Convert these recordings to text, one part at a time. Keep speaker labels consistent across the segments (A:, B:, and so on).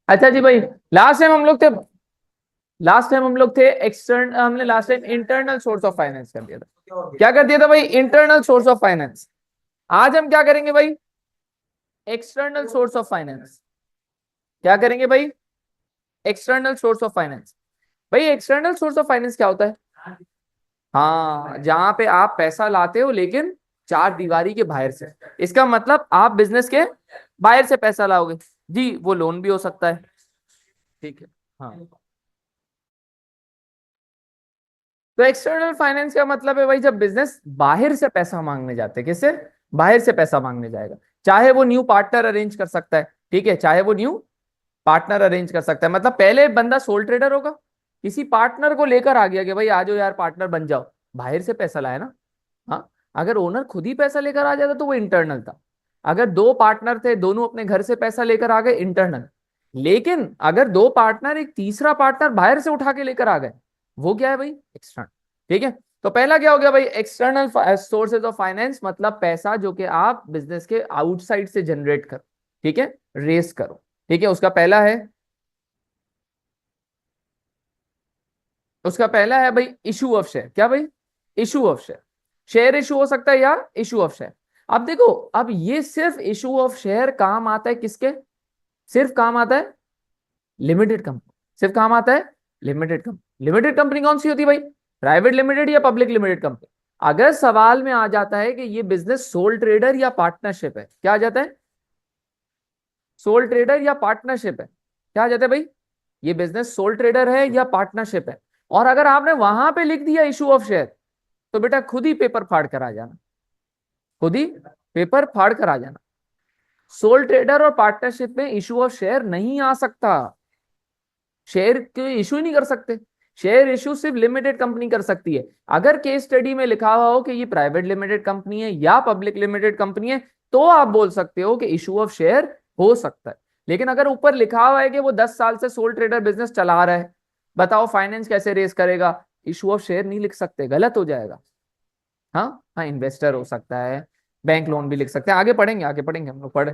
A: अच्छा जी भाई, last time हम लोग थे लास्ट टाइम हम लोग थे एक्सटर्नल, हमने last time internal source of finance कर दिया था। क्या कर दिया था भाई? Internal source of finance. आज हम क्या करेंगे भाई? External source of finance. क्या करेंगे भाई? External source of finance. भाई एक्सटर्नल सोर्स ऑफ फाइनेंस क्या होता है? हाँ, जहां पे आप पैसा लाते हो लेकिन चार दीवारी के बाहर से। इसका मतलब आप बिजनेस के बाहर से पैसा लाओगे। जी, वो लोन भी हो सकता है। ठीक है। हाँ, तो एक्सटर्नल फाइनेंस का मतलब है भाई जब बिजनेस बाहर से पैसा मांगने जाते हैं। किससे? बाहर से पैसा मांगने जाएगा। चाहे वो न्यू पार्टनर अरेंज कर सकता है, ठीक है, चाहे वो न्यू पार्टनर अरेंज कर सकता है। मतलब पहले बंदा सोल ट्रेडर होगा, किसी पार्टनर को लेकर आ गया कि भाई आ जाओ यार पार्टनर बन जाओ, बाहर से पैसा लाया ना। हाँ, अगर ओनर खुद ही पैसा लेकर आ जाता तो वो इंटरनल था। अगर दो पार्टनर थे, दोनों अपने घर से पैसा लेकर आ गए, इंटरनल। लेकिन अगर दो पार्टनर एक तीसरा पार्टनर बाहर से उठा के लेकर आ गए, वो क्या है भाई? एक्सटर्नल। ठीक है। तो पहला क्या हो गया भाई? एक्सटर्नल सोर्सेज ऑफ फाइनेंस, मतलब पैसा जो कि आप बिजनेस के आउटसाइड से जनरेट करो, ठीक है, रेस करो। ठीक है, उसका पहला है भाई इशू ऑफ शेयर। क्या भाई? Issue of share. Share issue हो सकता है या इशू ऑफ शेयर। अब देखो, अब ये सिर्फ इशू ऑफ शेयर काम आता है किसके? सिर्फ काम आता है लिमिटेड कंपनी। सिर्फ काम आता है लिमिटेड कंपनी। लिमिटेड कंपनी कौन सी होती है भाई? प्राइवेट लिमिटेड या पब्लिक लिमिटेड कंपनी? अगर सवाल में आ जाता है कि ये बिजनेस सोल ट्रेडर या पार्टनरशिप है, क्या आ जाता है? सोल ट्रेडर या पार्टनरशिप है, क्या आ जाता है भाई? ये बिजनेस सोल ट्रेडर है या पार्टनरशिप है। और अगर आपने वहां पे लिख दिया इशू ऑफ शेयर, तो बेटा खुद ही पेपर फाड़ कर आ जाना। खुद ही पेपर फाड़ कर आ जाना। सोल ट्रेडर और पार्टनरशिप में इशू ऑफ शेयर नहीं आ सकता। शेयर के इशू ही नहीं कर सकते। शेयर इशू सिर्फ लिमिटेड कंपनी कर सकती है। अगर केस स्टडी में लिखा हुआ हो कि ये प्राइवेट लिमिटेड कंपनी है या पब्लिक लिमिटेड कंपनी है, तो आप बोल सकते हो कि इशू ऑफ शेयर हो सकता है। लेकिन अगर ऊपर लिखा हुआ है कि वो 10 साल से सोल ट्रेडर बिजनेस चला रहा है, बताओ फाइनेंस कैसे रेस करेगा? इशू ऑफ शेयर नहीं लिख सकते, गलत हो जाएगा। हाँ हाँ, इन्वेस्टर हो सकता है, बैंक लोन भी लिख सकते हैं, आगे पढ़ेंगे हम लोग पढ़े।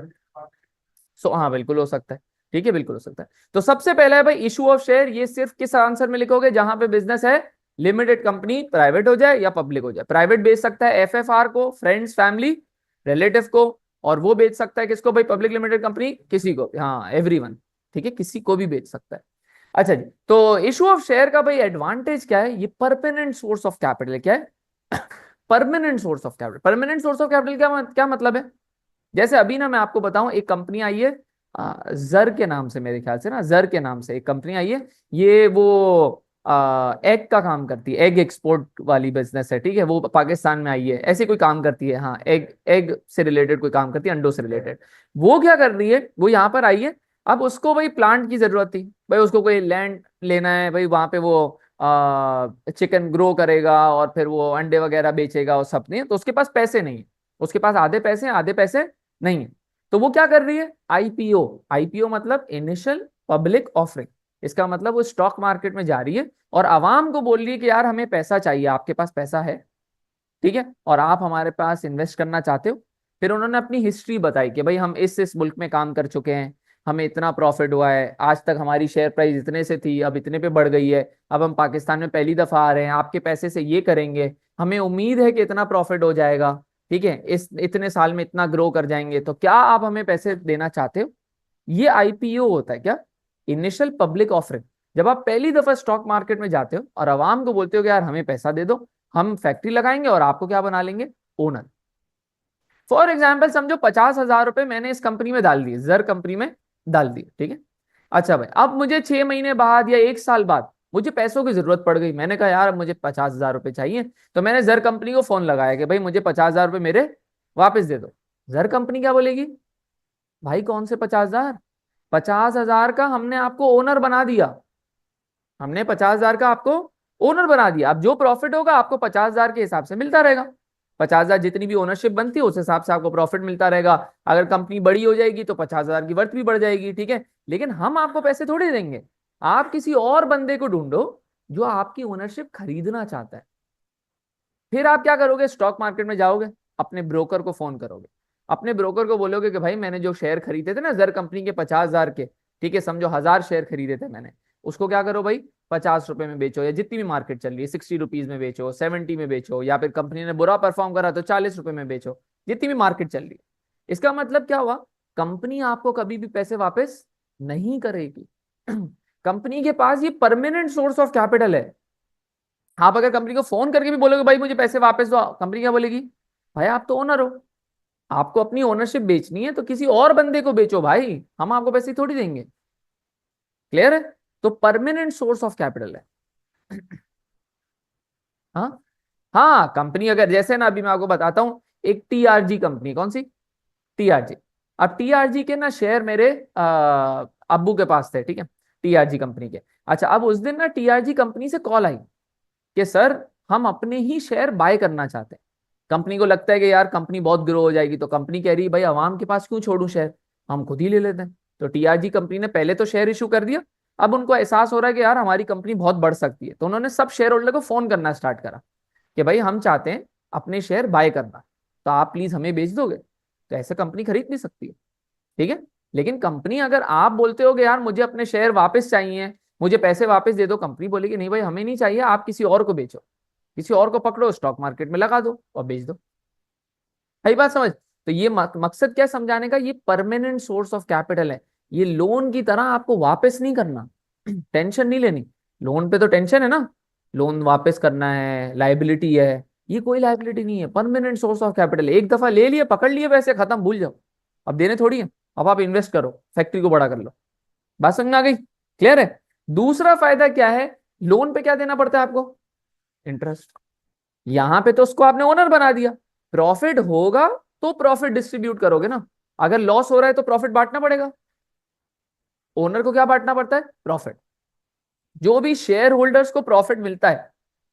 A: हाँ बिल्कुल हो सकता है। ठीक है, बिल्कुल हो सकता है। तो सबसे पहला है भाई इशू ऑफ शेयर। ये सिर्फ किस आंसर में लिखोगे? जहां पे बिजनेस है लिमिटेड कंपनी, प्राइवेट हो जाए या पब्लिक हो जाए। प्राइवेट बेच सकता है एफएफआर को, फ्रेंड्स फैमिली रिलेटिव को। और वो बेच सकता है किसको भाई? पब्लिक लिमिटेड कंपनी किसी को, हाँ एवरीवन। ठीक है, किसी को भी बेच सकता है। अच्छा जी, तो इशू ऑफ शेयर का भाई एडवांटेज क्या है? ये परमानेंट सोर्स ऑफ कैपिटल है। क्या है? Permanent source of capital. Permanent source of capital क्या मतलब है? जैसे अभी ना मैं आपको बताऊं, एक कंपनी आई है जर के नाम से, मेरे ख्याल से ना जर के नाम से एक कंपनी आई है। ये वो एग का काम करती है, एग एक्सपोर्ट वाली बिजनेस है। ठीक है, वो पाकिस्तान में आई है, ऐसे कोई काम करती है। हाँ, एग एग से रिलेटेड कोई काम करती है, अंडों से रिलेटेड। वो क्या कर रही है? वो यहाँ पर आई है। अब उसको भाई प्लांट की जरूरत थी भाई, उसको कोई लैंड लेना है भाई, वहां पे वो चिकन ग्रो करेगा और फिर वो अंडे वगैरह बेचेगा और सब नहीं है, तो उसके पास पैसे नहीं है। उसके पास आधे पैसे हैं, आधे पैसे नहीं है। तो वो क्या कर रही है? आईपीओ। आईपीओ मतलब इनिशियल पब्लिक ऑफरिंग। इसका मतलब वो स्टॉक मार्केट में जा रही है और आवाम को बोल रही है कि यार हमें पैसा चाहिए, आपके पास पैसा है, ठीक है, और आप हमारे पास इन्वेस्ट करना चाहते हो। फिर उन्होंने अपनी हिस्ट्री बताई कि भाई हम इस मुल्क में काम कर चुके हैं, हमें इतना प्रॉफिट हुआ है, आज तक हमारी शेयर प्राइस इतने से थी, अब इतने पे बढ़ गई है, अब हम पाकिस्तान में पहली दफा आ रहे हैं, आपके पैसे से ये करेंगे, हमें उम्मीद है कि इतना प्रॉफिट हो जाएगा, ठीक है, इस इतने साल में इतना ग्रो कर जाएंगे, तो क्या आप हमें पैसे देना चाहते हो? ये आईपीओ होता है। क्या? Initial public offering. जब आप पहली दफा स्टॉक मार्केट में जाते हो और आवाम को बोलते हो कि यार हमें पैसा दे दो, हम फैक्ट्री लगाएंगे और आपको क्या बना लेंगे? ओनर। फॉर एग्जाम्पल समझो 50,000 रुपए मैंने इस कंपनी में डाल दिए, जर कंपनी में डाल दिए, ठीक है। अच्छा भाई, अब मुझे 6 महीने बाद या 1 साल बाद मुझे पैसों की जरूरत पड़ गई। मैंने कहा यार अब मुझे 50,000 रुपए चाहिए। तो मैंने जर कंपनी को फोन लगाया कि भाई मुझे 50,000 रुपए मेरे वापस दे दो। जर कंपनी क्या बोलेगी? भाई कौन से 50,000? 50,000 का हमने आपको ओनर बना दिया। हमने 50,000 का आपको ओनर बना दिया। अब जो प्रॉफिट होगा आपको 50,000 के हिसाब से मिलता रहेगा। 50,000 जितनी भी ओनरशिप बनती है उस हिसाब से आपको प्रॉफिट मिलता रहेगा। अगर कंपनी बड़ी हो जाएगी तो 50,000 की वर्थ भी बढ़ जाएगी, ठीक है। लेकिन हम आपको पैसे थोड़े देंगे। आप किसी और बंदे को ढूंढो जो आपकी ओनरशिप खरीदना चाहता है। फिर आप क्या करोगे? स्टॉक मार्केट में जाओगे, अपने ब्रोकर को फोन करोगे, अपने ब्रोकर को बोलोगे कि भाई मैंने जो शेयर खरीदे थे ना जर कंपनी के 50,000 के, ठीक है, समझो 1000 शेयर खरीदे थे मैंने, उसको क्या करो भाई, 50 रुपए में बेचो, या जितनी भी मार्केट चल रही है, 60 रुपीज में बेचो, 70 में बेचो, या फिर कंपनी ने बुरा परफॉर्म करा तो 40 रुपए में बेचो, जितनी भी मार्केट चल रही है। इसका मतलब क्या हुआ, कंपनी आपको कभी भी पैसे वापस नहीं करेगी। कंपनी के पास ये परमानेंट सोर्स ऑफ कैपिटल है। आप अगर कंपनी को फोन करके भी बोलोगे भाई मुझे पैसे वापस दो, कंपनी क्या बोलेगी, भाई आप तो ओनर हो, आपको अपनी ओनरशिप बेचनी है तो किसी और बंदे को बेचो भाई, हम आपको पैसे थोड़ी देंगे। क्लियर है? तो परमानेंट सोर्स ऑफ कैपिटल है। हाँ, हाँ, कंपनी अगर जैसे ना, अभी मैं आपको बताता हूं, एक टीआरजी कंपनी, कौन सी, टीआरजी। अब टीआरजी के ना शेयर मेरे अब्बू के पास थे, ठीक है, टीआरजी कंपनी के। अच्छा, अब उस दिन ना टीआरजी कंपनी से कॉल आई कि सर हम अपने ही शेयर बाय करना चाहते हैं। कंपनी को लगता है कि यार कंपनी बहुत ग्रो हो जाएगी, तो कंपनी कह रही है भाई अवाम के पास क्यों छोड़ू शेयर, हम खुद ही ले लेते हैं। तो टीआरजी कंपनी ने पहले तो शेयर इशू कर दिया। अब उनको एहसास हो रहा है कि यार हमारी कंपनी बहुत बढ़ सकती है, तो उन्होंने सब शेयर होल्डर को फोन करना स्टार्ट करा कि भाई हम चाहते हैं अपने शेयर बाय करना, तो आप प्लीज हमें बेच दोगे। तो ऐसे कंपनी खरीद नहीं सकती है, ठीक है। लेकिन कंपनी, अगर आप बोलते हो कि यार मुझे अपने शेयर वापस चाहिए, मुझे पैसे वापस दे दो, कंपनी बोलेगी नहीं भाई हमें नहीं चाहिए, आप किसी और को बेचो, किसी और को पकड़ो, स्टॉक मार्केट में लगा दो और बेच दो। सही बात समझ? तो ये मकसद क्या समझाने का, ये परमानेंट सोर्स ऑफ कैपिटल है। ये लोन की तरह आपको वापस नहीं करना, टेंशन नहीं लेनी। लोन पे तो टेंशन है ना, लोन वापस करना है, लाइबिलिटी है। ये कोई लाइबिलिटी नहीं है, परमानेंट सोर्स ऑफ कैपिटल है। एक दफा ले लिए, पकड़ लिए पैसे, खत्म, भूल जाओ, अब देने थोड़ी है। अब आप इन्वेस्ट करो, फैक्ट्री को बड़ा कर लो। बात समझ में आ गई? क्लियर है? दूसरा फायदा क्या है, लोन पे क्या देना पड़ता है आपको, इंटरेस्ट। यहां पे तो उसको आपने ओनर बना दिया, प्रॉफिट होगा तो प्रॉफिट डिस्ट्रीब्यूट करोगे ना, अगर लॉस हो रहा है तो प्रॉफिट बांटना पड़ेगा। ओनर को क्या बांटना पड़ता है, प्रॉफिट। जो भी शेयर होल्डर्स को प्रॉफिट मिलता है,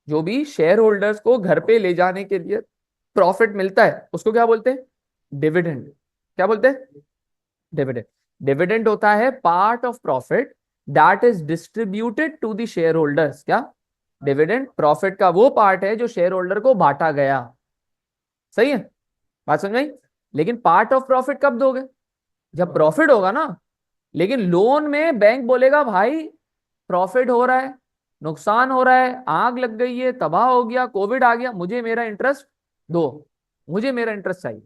A: जो भी शेयर होल्डर्स को घर पे ले जाने के लिए प्रॉफिट मिलता है, उसको क्या बोलते हैं, डिविडेंड। क्या बोलते हैं, डिविडेंड। डिविडेंड होता है part of profit that is distributed to the share holders. क्या, डिविडेंड प्रॉफिट का वो पार्ट है जो शेयर होल्डर को बांटा गया। सही है? बात समझ में आई? लेकिन पार्ट ऑफ प्रॉफिट कब दोगे, जब प्रॉफिट होगा ना। लेकिन लोन में बैंक बोलेगा भाई प्रॉफिट हो रहा है, नुकसान हो रहा है, आग लग गई है, तबाह हो गया, कोविड आ गया, मुझे मेरा इंटरेस्ट दो, मुझे मेरा इंटरेस्ट चाहिए।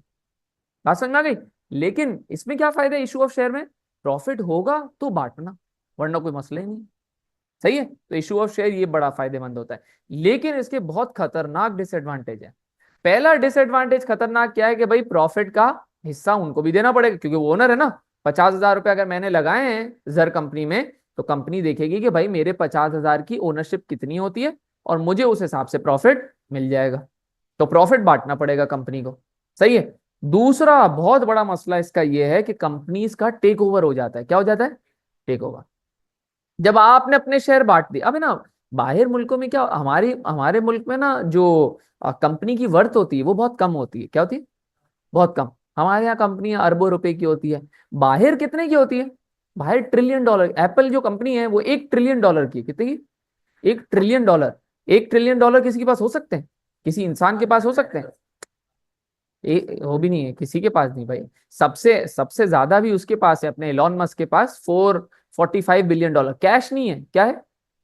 A: बात समझ में आ गई? लेकिन इसमें क्या फायदा है इशू ऑफ शेयर में, प्रॉफिट होगा तो बांटना, वरना कोई मसला ही नहीं। सही है? तो इशू ऑफ शेयर ये बड़ा फायदेमंद होता है। लेकिन इसके बहुत खतरनाक डिसएडवांटेज है। पहला डिसएडवांटेज खतरनाक क्या है कि भाई प्रॉफिट का हिस्सा उनको भी देना पड़ेगा, क्योंकि वो ओनर है ना। 50,000 रुपए अगर मैंने लगाए हैं जर कंपनी में, तो कंपनी देखेगी कि भाई मेरे 50,000 की ओनरशिप कितनी होती है, और मुझे उस हिसाब से प्रॉफिट मिल जाएगा। तो प्रॉफिट बांटना पड़ेगा कंपनी को। सही है? दूसरा बहुत बड़ा मसला इसका यह है कि कंपनीज का टेक ओवर हो जाता है। क्या हो जाता है, टेक ओवर। जब आपने अपने शेयर बांट दिए, अब है ना, बाहर मुल्कों में क्या, हमारी हमारे मुल्क में ना जो कंपनी की वर्थ होती है वो बहुत कम होती है। क्या होती है, बहुत कम। हमारे यहाँ कंपनियां अरबों रुपए की होती है, बाहर कितने की होती है, बाहर $1 ट्रिलियन। एप्पल जो कंपनी है वो $1 ट्रिलियन की, कितने की, $1 ट्रिलियन। $1 ट्रिलियन किसी के पास हो सकते हैं, किसी इंसान के पास हो सकते हैं, वो भी नहीं है किसी के पास, नहीं भाई। सबसे सबसे ज्यादा भी उसके पास है, अपने एलॉन मस्क के पास $445 बिलियन। कैश नहीं है, क्या है,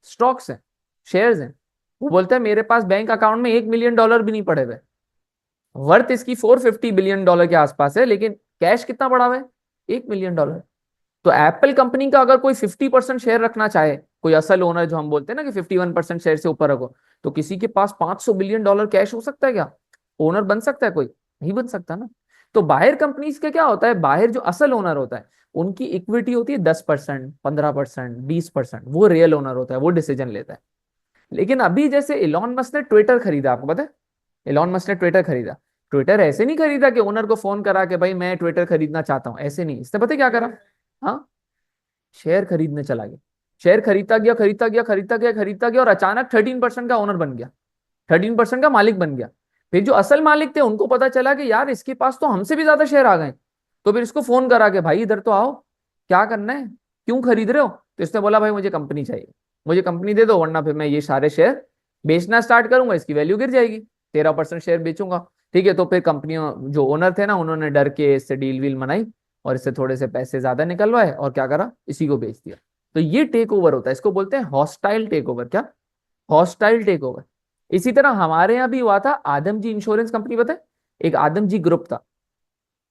A: स्टॉक्स है, शेयर्स हैं। वो बोलता है मेरे पास बैंक अकाउंट में $1 मिलियन भी नहीं पड़े हुए। वर्थ इसकी $450 बिलियन के आसपास है, लेकिन कैश कितना पड़ा हुआ है, $1 मिलियन। तो एप्पल कंपनी का अगर कोई 50% शेयर रखना चाहे, कोई असल ओनर जो हम बोलते हैं ना कि 51% शेयर से ऊपर रखो, तो किसी के पास $500 बिलियन कैश हो सकता है क्या, ओनर बन सकता है कोई, नहीं बन सकता ना। तो बाहर कंपनीज का क्या होता है, बाहर जो असल ओनर होता है उनकी इक्विटी होती है 10%, 15%, 20%, वो रियल ओनर होता है, वो डिसीजन लेता है। लेकिन अभी जैसे इलॉन मस्क ने ट्विटर खरीदा, आपको पता है, इलॉन मस्क ने ट्विटर खरीदा। ट्विटर ऐसे नहीं खरीदा कि ओनर को फोन करा कि भाई मैं ट्विटर खरीदना चाहता हूं, ऐसे नहीं। इसने पता है क्या करा, हाँ, शेयर खरीदने चला गया। शेयर खरीदता गया, खरीदता गया, खरीदता गया, खरीदता गया, और अचानक 13% का ओनर बन गया, 13% का मालिक बन गया। फिर जो असल मालिक थे उनको पता चला कि यार इसके पास तो हमसे भी ज्यादा शेयर आ गए। तो फिर इसको फोन करा के भाई इधर तो आओ, क्या करना है, क्यों खरीद रहे हो। तो इसने बोला भाई मुझे कंपनी चाहिए, मुझे कंपनी दे दो, वरना फिर मैं ये सारे शेयर बेचना स्टार्ट करूंगा, इसकी वैल्यू गिर जाएगी, 13% शेयर बेचूंगा। ठीक है, तो फिर कंपनियों जो ओनर थे ना, उन्होंने डर के इससे डील वील बनाई, और इससे थोड़े से पैसे ज्यादा निकलवाए और क्या करा, इसी को बेच दिया। तो ये टेक ओवर होता है, इसको बोलते हैं हॉस्टाइल टेक ओवर। क्या? Hostile take over. इसी तरह हमारे यहाँ भी हुआ था, आदमजी इंश्योरेंस कंपनी, पता है? एक आदमजी ग्रुप था,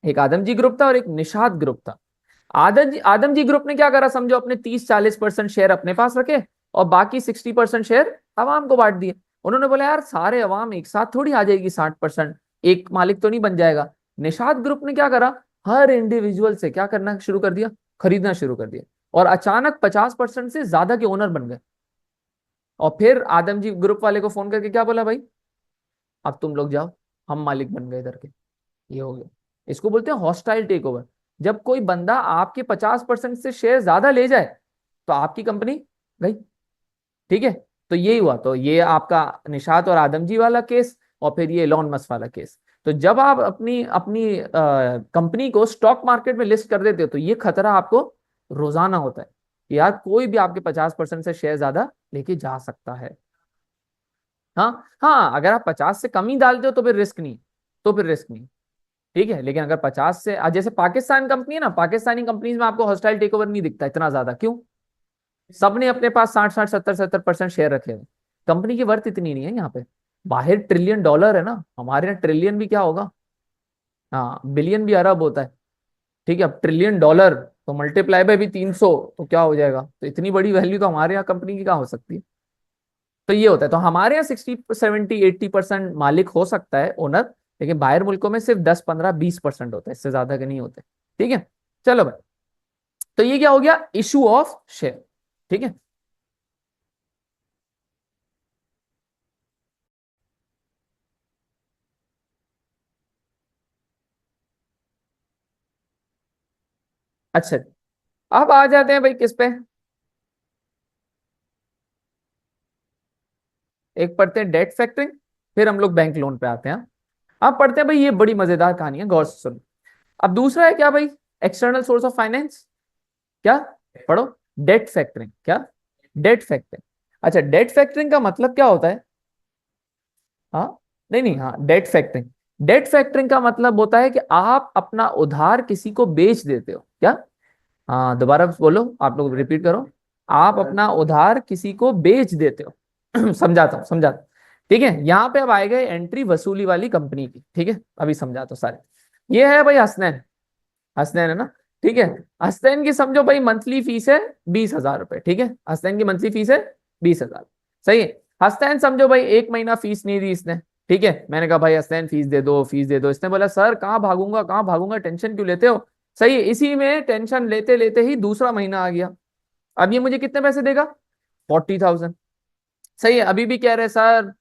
A: एक आदमजी ग्रुप था और एक निषाद ग्रुप था। आदमजी ग्रुप ने क्या करा समझो, अपने 30-40% शेयर अपने पास रखे और बाकी 60% शेयर अवाम को बांट दिए। उन्होंने बोला यार सारे अवाम एक साथ थोड़ी आ जाएगी 60%, एक मालिक तो नहीं बन जाएगा। निषाद ग्रुप ने क्या करा, हर इंडिविजुअल से क्या करना शुरू कर दिया, खरीदना शुरू कर दिया, और अचानक 50% से ज्यादा के ओनर बन गए। और फिर आदमजी ग्रुप वाले को फोन करके क्या बोला, भाई अब तुम लोग जाओ, हम मालिक बन गए इधर के। ये हो गया, इसको बोलते हैं हॉस्टाइल टेक ओवर। जब कोई बंदा आपके 50% से शेयर ज्यादा ले जाए तो आपकी कंपनी गई। ठीक है, तो यही हुआ। तो ये आपका निषाद और आदमजी वाला केस, और फिर ये एलोन मस्क वाला केस। तो जब आप अपनी अपनी कंपनी को स्टॉक मार्केट में लिस्ट कर देते हो तो ये खतरा आपको रोजाना होता है कि यार कोई भी आपके 50% से शेयर ज्यादा लेके जा सकता है। हाँ हाँ, अगर आप 50 से कम ही डालते हो तो फिर रिस्क नहीं, तो फिर रिस्क नहीं। ठीक है, लेकिन अगर 50 से जैसे पाकिस्तान कंपनी है ना, पाकिस्तानी कंपनीज में आपको हॉस्टाइल टेक ओवर नहीं दिखता इतना ज्यादा, क्यों? सबने अपने पास 60-60 70-70% शेयर रखे हैं। कंपनी की वर्थ इतनी नहीं है यहाँ पे। बाहर $1 ट्रिलियन है ना, हमारे यहाँ ट्रिलियन भी क्या होगा, हाँ बिलियन भी अरब होता है। ठीक है, अब $1 ट्रिलियन तो मल्टीप्लाई बाय भी 300, तो क्या हो जाएगा, तो इतनी बड़ी वैल्यू तो हमारे यहाँ कंपनी की क्या हो सकती है। तो ये होता है, तो हमारे यहाँ 60-70-80% मालिक हो सकता है ओनर, लेकिन बाहर मुल्कों में सिर्फ 10-15-20% होता है, इससे ज्यादा के नहीं होते। ठीक है, चलो भाई, तो ये क्या हो गया, इशू ऑफ शेयर। ठीक है, अच्छा, अब आ जाते हैं भाई किस पे, एक पढ़ते हैं डेट फैक्टरिंग, फिर हम लोग बैंक लोन पे आते हैं। अब पढ़ते हैं भाई, ये बड़ी मजेदार कहानी है, गौर से सुनो। अब दूसरा है क्या भाई, एक्सटर्नल सोर्स ऑफ फाइनेंस। क्या? पढ़ो, डेट फैक्टरिंग। क्या? Debt factoring. अच्छा, डेट फैक्टरिंग का मतलब क्या होता है? हाँ, नहीं नहीं, हाँ डेट फैक्टरिंग। डेट फैक्टरिंग का मतलब होता है कि आप अपना उधार किसी को बेच देते हो। क्या? हाँ, दोबारा बोलो, आप लोग रिपीट करो। आप अपना उधार किसी को बेच देते हो। समझाता हूँ, समझाता हूँ। ठीक है, यहाँ पे अब आए गए एंट्री वसूली वाली कंपनी की। ठीक है, अभी समझाता हूँ सारे। ये है भाई हसनैन, हसनैन है ना। ठीक है, हसनैन की समझो भाई मंथली फीस है 20,000 रुपए। ठीक है, हसनैन की मंथली फीस है 20,000। सही है, हसनैन समझो भाई एक महीना फीस नहीं दी इसने। ठीक है, मैंने कहा भाई हसनैन फीस दे दो, फीस दे दो। इसने बोला सर कहाँ भागूंगा, कहाँ भागूंगा, टेंशन क्यों लेते हो। सही है, इसी में टेंशन लेते लेते ही दूसरा महीना आ गया। अब ये मुझे कितने पैसे देगा, 40,000। सही है, अभी भी कह रहे सर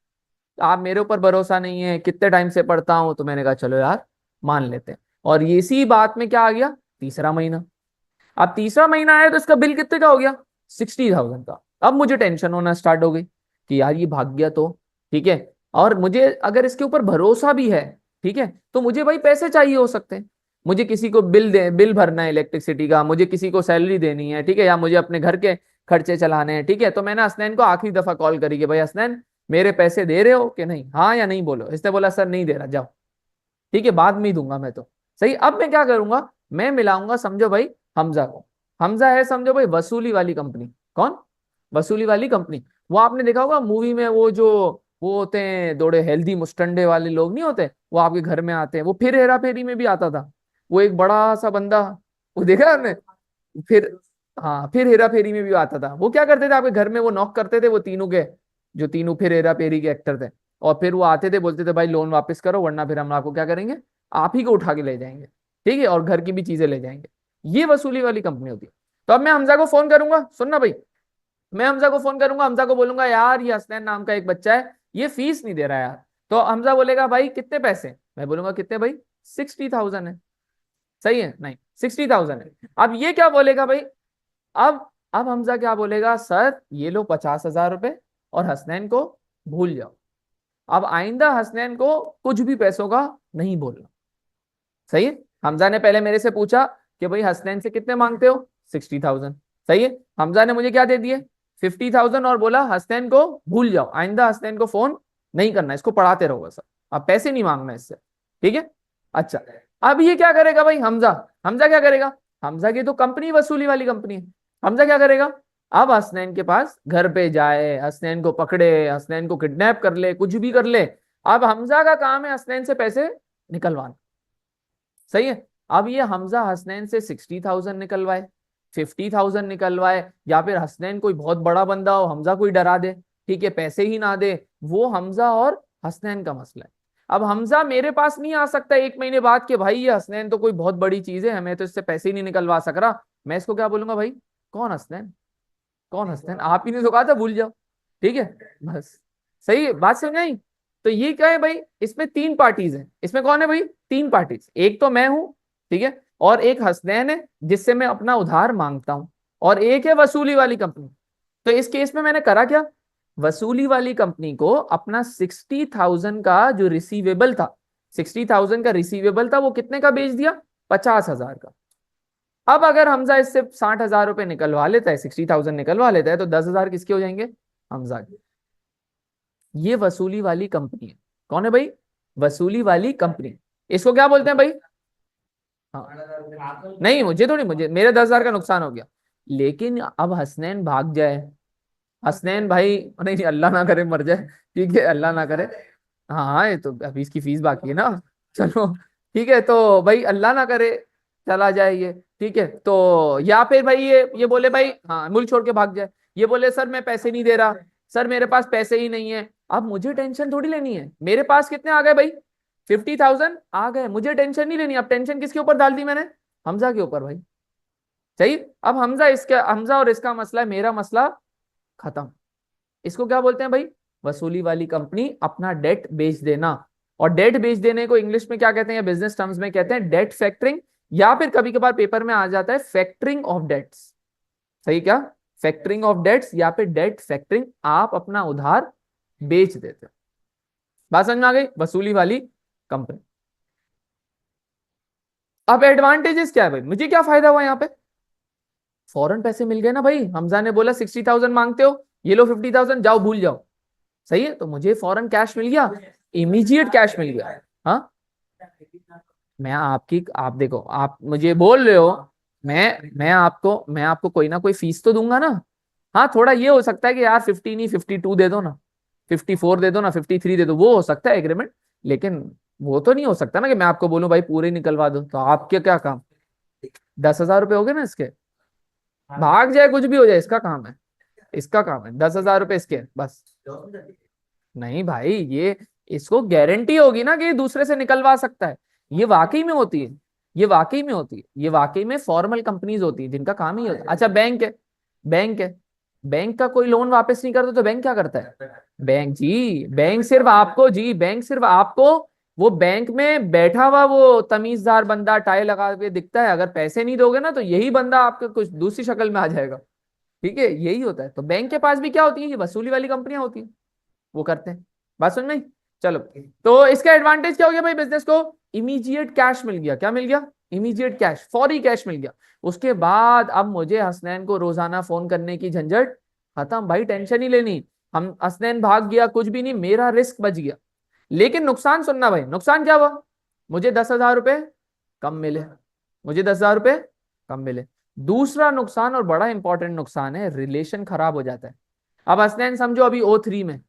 A: आप मेरे ऊपर भरोसा नहीं है, कितने टाइम से पढ़ता हूं। तो मैंने कहा चलो यार मान लेते हैं। और ये इसी बात में क्या आ गया, तीसरा महीना। अब तीसरा महीना आया तो इसका बिल कितने का हो गया, 60,000 का। अब मुझे टेंशन होना स्टार्ट हो गई कि यार ये भाग गया तो। ठीक है, और मुझे अगर इसके ऊपर भरोसा भी है, ठीक है, तो मुझे भाई पैसे चाहिए हो सकते हैं। मुझे किसी को बिल भरना है इलेक्ट्रिसिटी का, मुझे किसी को सैलरी देनी है। ठीक है, या मुझे अपने घर के खर्चे चलाने हैं। ठीक है, तो मैंने हसनैन को आखिरी दफा कॉल करी कि भाई हसनैन मेरे पैसे दे रहे हो कि नहीं, हाँ या नहीं बोलो। इसने बोला सर नहीं दे रहा, जाओ। ठीक है, बाद में ही दूंगा मैं तो। सही, अब मैं क्या करूंगा, मैं मिलाऊंगा समझो भाई हमजा को। हमजा है समझो भाई वसूली वाली कंपनी। कौन? वसूली वाली कंपनी। वो आपने देखा होगा मूवी में, वो होते हैं थोड़े हेल्दी मुस्टंडे वाले लोग नहीं होते, वो आपके घर में आते हैं। वो फिर हेरा फेरी में भी आता था, वो एक बड़ा सा बंदा, वो देखा आपने? फिर, हाँ फिर हेरा फेरी में भी आता था। वो क्या करते थे आपके घर में, वो नॉक करते थे, वो तीनों के, जो तीनों फिर हेरा फेरी के एक्टर थे। और फिर वो आते थे, बोलते थे भाई लोन वापस करो वरना फिर हम आपको क्या करेंगे, आप ही को उठा के ले जाएंगे। ठीक है, और घर की भी चीजें ले जाएंगे। ये वसूली वाली कंपनी होती है। तो अब मैं हमजा को फोन करूंगा, सुनना भाई, मैं हमजा को फोन करूंगा, हमजा को बोलूंगा यार ये हसनैन नाम का एक बच्चा है, ये फीस नहीं दे रहा है यार। तो हमजा बोलेगा भाई कितने पैसे, मैं बोलूंगा कितने भाई, 60,000 है। सही है, नहीं 60,000 है। अब ये क्या बोलेगा भाई, अब हमजा क्या बोलेगा, सर ये लो 50,000 रुपए और हसनैन को भूल जाओ। अब आइंदा हसनैन को कुछ भी पैसों का नहीं बोलना। सही है, हमजा ने पहले मेरे से पूछा कि भाई हसनैन से कितने मांगते हो, 60,000। सही है, हमजा ने मुझे क्या दे दिए, 50,000, और बोला हसनैन को भूल जाओ, आइंदा हसनैन को फोन नहीं करना, इसको पढ़ाते रहोगे सर, अब पैसे नहीं मांगना इससे। ठीक है, अच्छा। अब ये क्या करेगा भाई हमजा, हमजा क्या करेगा, हमजा की तो कंपनी वसूली वाली कंपनी है, हमजा क्या करेगा, अब हसनैन के पास घर पे जाए, हसनैन को पकड़े, हसनैन को किडनैप कर ले, कुछ भी कर ले, अब हमजा का काम है हसनैन से पैसे निकलवाना। सही है। अब ये हमजा हसनैन से 60,000 निकलवाए, 50,000 निकलवाए, या फिर हसनैन कोई बहुत बड़ा बंदा हो, हमजा कोई डरा दे, ठीक है, पैसे ही ना दे, वो हमजा और हसनैन का मसला है। अब हमजा मेरे पास नहीं आ सकता 1 महीने बाद के भाई ये हसनैन तो कोई बहुत बड़ी चीज है, हमें तो इससे पैसे ही नहीं निकलवा सक रहा। मैं इसको क्या बोलूंगा, भाई कौन हसनैन, कौन हसनैन, आप ही ने तो कहा था भूल जाओ, ठीक है, बस। सही है, बात समझ आई। तो ये क्या है भाई, इसमें 3 पार्टीज हैं, इसमें कौन है भाई, 3 पार्टीज, एक तो मैं हूं, ठीक है, और एक हसनैन है जिससे मैं अपना उधार मांगता हूं, और एक है वसूली वाली कंपनी। तो इस केस में मैंने करा क्या, वसूली वाली कंपनी को अपना 60,000 का जो रिसीवेबल था, 60,000 का रिसीवेबल था, वो कितने का बेच दिया, 50,000 का। अब अगर हमजा इससे 60,000 रुपए निकलवा लेता है, 60,000 निकलवा लेता है, तो 10,000 किसके हो जाएंगे, हमजा के। ये वसूली वाली कंपनी है, कौन है भाई, वसूली वाली कंपनी। इसको क्या बोलते हैं भाई, हाँ, नहीं मुझे थोड़ी, मुझे मेरे 10,000 का नुकसान हो गया, लेकिन अब हसनैन भाग जाए, हसनैन भाई, नहीं नहीं, अल्लाह ना करे मर जाए, ठीक है, अल्लाह ना करे। हाँ हाँ, ये तो अभी इसकी फीस बाकी है ना, चलो, ठीक है, तो भाई अल्लाह ना करे चला जाए ये, ठीक है, तो या फिर भाई ये बोले भाई, हाँ, मुल्क छोड़ के भाग जाए, ये बोले सर मैं पैसे नहीं दे रहा, सर मेरे पास पैसे ही नहीं है। अब मुझे टेंशन थोड़ी लेनी है, मेरे पास कितने आ गए भाई, 50,000 आ गए, मुझे टेंशन नहीं लेनी। अब टेंशन किसके ऊपर डाल दी मैंने, हमजा के ऊपर भाई। सही। अब हमजा और इसका मसला है, मेरा मसला खत्म। इसको क्या बोलते हैं भाई, वसूली वाली कंपनी अपना डेट बेच देना। और डेट बेच देने को इंग्लिश में क्या कहते हैं, या बिजनेस टर्म्स में कहते हैं डेट फैक्टरिंग, या फिर कभी कभार पेपर में आ जाता है फैक्टरिंग ऑफ डेट्स। सही क्या, फैक्टरिंग ऑफ डेट्स या फिर डेट फैक्टरिंग, आप अपना उधार बेच देते हो। बात समझ में आ गई, वसूली वाली कंपनी। अब एडवांटेजेस क्या है भाई, मुझे क्या फायदा हुआ यहाँ पे, फौरन पैसे मिल गए ना भाई, हमजा ने बोला 60,000 मांगते हो, ये लो 50,000, जाओ भूल जाओ। सही है, तो मुझे फौरन कैश मिल गया, इमीडिएट कैश मिल गया। हाँ, आप देखो, आप मुझे बोल रहे हो, मैं आपको कोई ना कोई फीस तो दूंगा ना। हाँ, थोड़ा ये हो सकता है कि यार 50 नहीं 52 दे दो ना, 54 दे दो ना, 53 दे दो, वो हो सकता है एग्रीमेंट, लेकिन वो तो नहीं हो सकता ना कि मैं आपको बोलूं भाई पूरे निकलवा दो, तो आपके क्या काम, 10,000 रुपये हो गए ना इसके, भाग जाए कुछ भी हो जाए, इसका काम है, इसका काम है, 10,000 रुपये इसके, बस। नहीं भाई, ये इसको गारंटी होगी ना कि ये दूसरे से निकलवा सकता है, ये वाकई में होती है, ये वाकई में होती है, ये वाकई में फॉर्मल कंपनीज होती है जिनका काम ही होता है। अच्छा, बैंक है, बैंक है, बैंक का कोई लोन वापस नहीं करता तो बैंक क्या करता है, बैंक सिर्फ आपको, वो बैंक में बैठा हुआ वो तमीजदार बंदा टाई लगा के दिखता है, अगर पैसे नहीं दोगे ना तो यही बंदा आपके कुछ दूसरी शक्ल में आ जाएगा। ठीक है, यही होता है। तो बैंक के पास भी क्या होती है, ये वसूली वाली कंपनियां होती हैं, वो करते हैं। बात सुन में। चलो, तो इसका एडवांटेज क्या हो गया भाई, बिजनेस को इमीडिएट कैश मिल गया, क्या मिल गया, इमीडिएट कैश, फौरी कैश मिल गया। उसके बाद अब मुझे हसनैन को रोजाना फोन करने की झंझट खत्म भाई, टेंशन ही लेनी, हम हसनैन भाग गया कुछ भी नहीं, मेरा रिस्क बच गया। लेकिन नुकसान सुनना भाई, नुकसान क्या हुआ, मुझे 10,000 रुपए कम मिले, मुझे 10,000 रुपए कम मिले। दूसरा नुकसान और बड़ा इंपॉर्टेंट नुकसान है, रिलेशन खराब हो जाता है। अब हसनैन समझो अभी O3 में,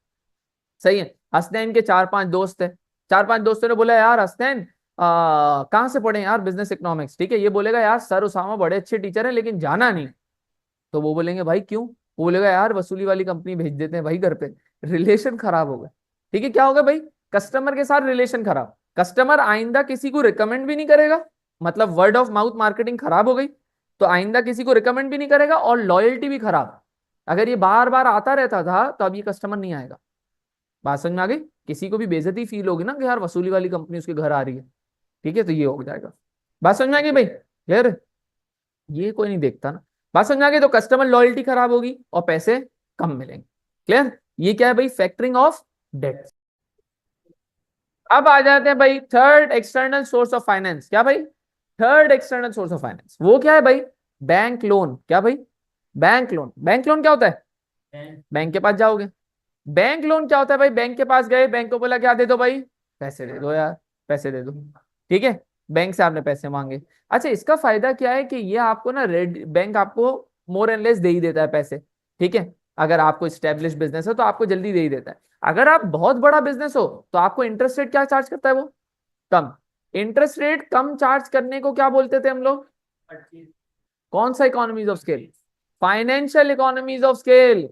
A: सही है, हसनैन के 4-5 दोस्त है, 4-5 दोस्तों ने बोला यार हसनैन कहाँ से पढ़े यार, बिजनेस इकोनॉमिक्स, ठीक है, ये बोलेगा यार सर उसामा बड़े अच्छे टीचर हैं लेकिन जाना नहीं। तो वो बोलेंगे भाई क्यों, वो बोलेगा यार वसूली वाली कंपनी भेज देते हैं भाई घर पे, रिलेशन खराब हो गए। ठीक है, क्या होगा भाई, कस्टमर के साथ रिलेशन खराब, कस्टमर आइंदा किसी को रिकमेंड भी नहीं करेगा, मतलब वर्ड ऑफ माउथ मार्केटिंग खराब हो गई, तो आइंदा किसी को रिकमेंड भी नहीं करेगा, और लॉयल्टी भी खराब। अगर ये बार बार आता रहता था तो अब ये कस्टमर नहीं आएगा। बात समझ में आ गई, किसी को भी बेइज्जती फील होगी ना कि यार वसूली वाली कंपनी उसके घर आ रही है, ठीक है, तो ये हो जाएगा। बात समझ में आ गई भाई, यार ये कोई नहीं देखता ना। बात समझ में आ गई, तो कस्टमर लॉयल्टी खराब होगी और पैसे कम मिलेंगे। क्लियर, ये क्या है भाई, फैक्टरिंग ऑफ डेट। अब आ जाते हैं भाई third external source of finance. क्या भाई, third external source of finance वो क्या है भाई, बैंक लोन। क्या भाई, बैंक लोन। बैंक लोन क्या होता है, बैंक के पास जाओगे, बैंक लोन क्या होता है भाई, बैंक के पास गए, बैंक को बोला क्या दे दो भाई, पैसे दे दो यार, पैसे दे दो, ठीक है। बैंक से आपने पैसे मांगे। अच्छा, इसका फायदा क्या है कि ये आपको ना रेड बैंक आपको मोर एंड लेस दे ही देता है पैसे, ठीक है। अगर आपको स्टेब्लिश बिजनेस है तो आपको जल्दी दे ही देता है। अगर आप बहुत बड़ा बिजनेस हो तो आपको इंटरेस्ट रेट क्या चार्ज करता है वो, कम। इंटरेस्ट रेट कम चार्ज करने को क्या बोलते थे हम लोग, कौन सा economies of scale, financial economies of scale.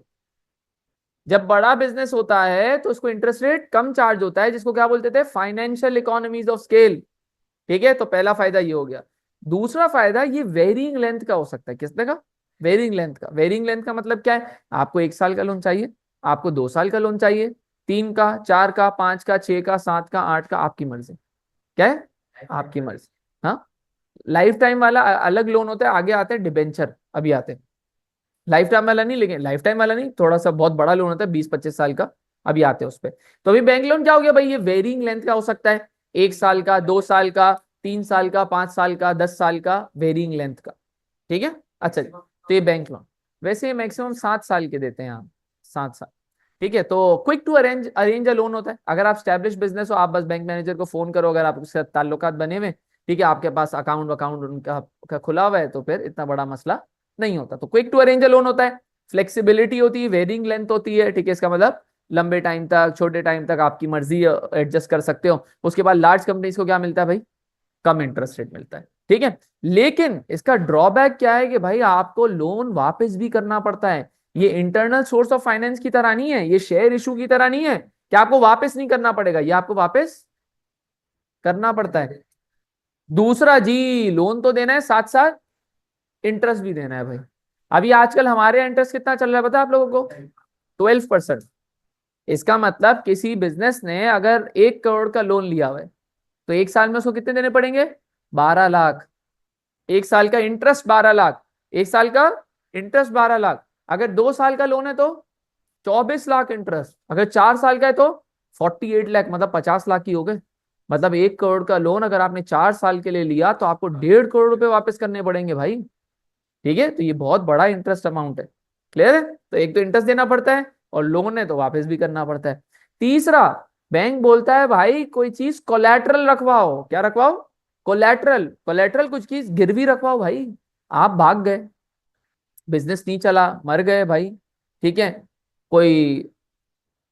A: जब बड़ा बिजनेस होता है तो उसको इंटरेस्ट रेट कम चार्ज होता है, जिसको क्या बोलते थे, फाइनेंशियल इकोनॉमीज ऑफ स्केल, ठीक है। तो पहला फायदा ये हो गया। दूसरा फायदा ये वेरिंग लेंथ का हो सकता है। किसने का, वेरिंग लेंथ का। वेरिंग लेंथ का मतलब क्या है, आपको 1 साल का लोन चाहिए, आपको 2 साल का लोन चाहिए, 3 का, 4 का, 5 का, 6 का, 7 का, 8 का, आपकी मर्जी। क्या है, आपकी मर्जी। हाँ, लाइफ टाइम वाला अलग लोन होता है, आगे आते हैं डिबेंचर, अभी आते हैं। लाइफ टाइम वाला नहीं, लेकिन लाइफ टाइम वाला नहीं, थोड़ा सा बहुत बड़ा लोन होता है 20-25 साल का, अभी आते हैं उस पर। तो अभी बैंक लोन क्या हो गया भाई, ये वेरिंग लेंथ का हो सकता है, 1 साल का, 2 साल का, 3 साल का, 5 साल का, 10 साल का, वेरिंग लेंथ का, ठीक है। अच्छा जी, तो ये बैंक लोन वैसे मैक्सिमम 7 साल के देते हैं यहाँ, 7 साल, ठीक है। तो quick to arrange arrange a loan होता है। अगर आप स्टैब्लिश बिजनेस हो, आप बस बैंक मैनेजर को फोन करो, अगर आपके साथ ताल्लुकात बने हुए, ठीक है, आपके पास अकाउंट अकाउंट उनका का खुला हुआ है, तो फिर इतना बड़ा मसला नहीं होता। तो quick to arrange a loan होता है, फ्लेक्सिबिलिटी होती है, वेरिंग लेंथ होती है, ठीक है। इसका मतलब लंबे टाइम तक, छोटे टाइम तक आपकी मर्जी एडजस्ट कर सकते हो। उसके बाद लार्ज कंपनीज को क्या मिलता है भाई, कम इंटरेस्ट रेट मिलता है, ठीक है। लेकिन इसका ड्रॉबैक क्या है कि भाई आपको लोन वापस भी करना पड़ता है। ये इंटरनल सोर्स ऑफ फाइनेंस की तरह नहीं है, ये शेयर इशू की तरह नहीं है कि आपको वापस नहीं करना पड़ेगा, ये आपको वापस करना पड़ता है। दूसरा जी, लोन तो देना है, साथ साथ इंटरेस्ट भी देना है भाई। अभी आजकल हमारे यहाँ इंटरेस्ट कितना चल रहा है पता है आप लोगों को, 12%। इसका मतलब किसी बिजनेस ने अगर 1 करोड़ का लोन लिया हुआ है, तो 1 साल में उसको कितने देने पड़ेंगे, 12 लाख। 1 साल का इंटरेस्ट 12 लाख, 1 साल का इंटरेस्ट 12 लाख। अगर 2 साल का लोन है तो 24 लाख इंटरेस्ट, अगर 4 साल का है तो 48 लाख, मतलब 50 लाख ही हो गए। मतलब 1 करोड़ का लोन अगर आपने 4 साल के लिए लिया तो आपको 1.5 करोड़ रुपए वापस करने पड़ेंगे भाई, ठीक है। तो ये बहुत बड़ा इंटरेस्ट अमाउंट है, क्लियर है। तो एक तो इंटरेस्ट देना पड़ता है, और लोन है तो वापस भी करना पड़ता है। तीसरा, बैंक बोलता है भाई कोई चीज कोलैटरल रखवाओ। क्या रखवाओ, कोलैटरल। कोलैटरल कुछ चीज गिरवी रखवाओ भाई। आप भाग गए, बिजनेस नहीं चला, मर गए भाई, ठीक है, कोई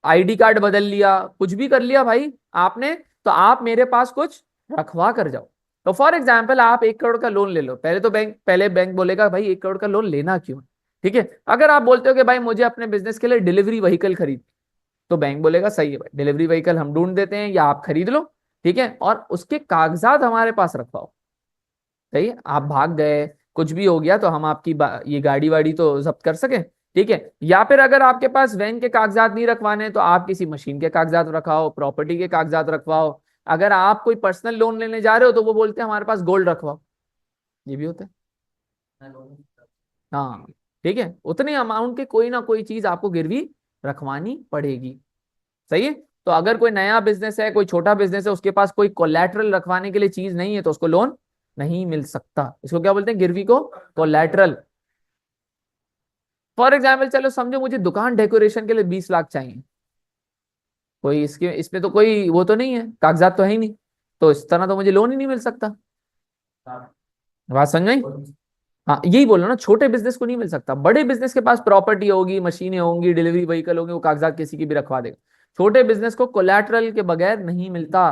A: आईडी कार्ड बदल लिया, कुछ भी कर लिया भाई आपने, तो आप मेरे पास कुछ रखवा कर जाओ। तो फॉर एग्जाम्पल आप 1 करोड़ का लोन ले लो, पहले बैंक बोलेगा भाई 1 करोड़ का लोन लेना क्यों, ठीक है। अगर आप बोलते हो कि भाई मुझे अपने बिजनेस के लिए डिलीवरी व्हीकल खरीद, तो बैंक बोलेगा सही है भाई, डिलीवरी व्हीकल हम ढूंढ देते हैं या आप खरीद लो, ठीक है, और उसके कागजात हमारे पास रखवाओ। सही है, आप भाग गए, कुछ भी हो गया तो हम आपकी ये गाड़ी वाड़ी तो जब्त कर सके, ठीक है। या फिर अगर आपके पास वैन के कागजात नहीं रखवाने तो आप किसी मशीन के कागजात रखवाओ, प्रॉपर्टी के कागजात रखवाओ। अगर आप कोई पर्सनल लोन लेने जा रहे हो तो वो बोलते हैं हमारे पास गोल्ड रखवाओ, ये भी होता है। हाँ, ठीक है, उतने अमाउंट के कोई ना कोई चीज आपको गिरवी रखवानी पड़ेगी। सही है। तो अगर कोई नया बिजनेस है, कोई छोटा बिजनेस है, उसके पास कोई कोलैटरल रखवाने के लिए चीज नहीं है, तो उसको लोन नहीं मिल सकता। इसको क्या बोलते हैं, गिरवी को कोलैटरल। फॉर एग्जाम्पल चलो समझो मुझे दुकान डेकोरेशन के लिए 20 लाख चाहिए, कोई इसके इसमें तो कोई वो तो नहीं है, कागजात तो है ही नहीं, तो इस तरह तो मुझे लोन ही नहीं मिल सकता। बात समझ में आई? हाँ, यही बोलो ना, छोटे बिजनेस को नहीं मिल सकता। बड़े बिजनेस के पास प्रॉपर्टी होगी, मशीनें होंगी, डिलीवरी व्हीकल होंगे, वो कागजात किसी की भी रखवा देगा। छोटे बिजनेस को कोलैटरल के बगैर नहीं मिलता,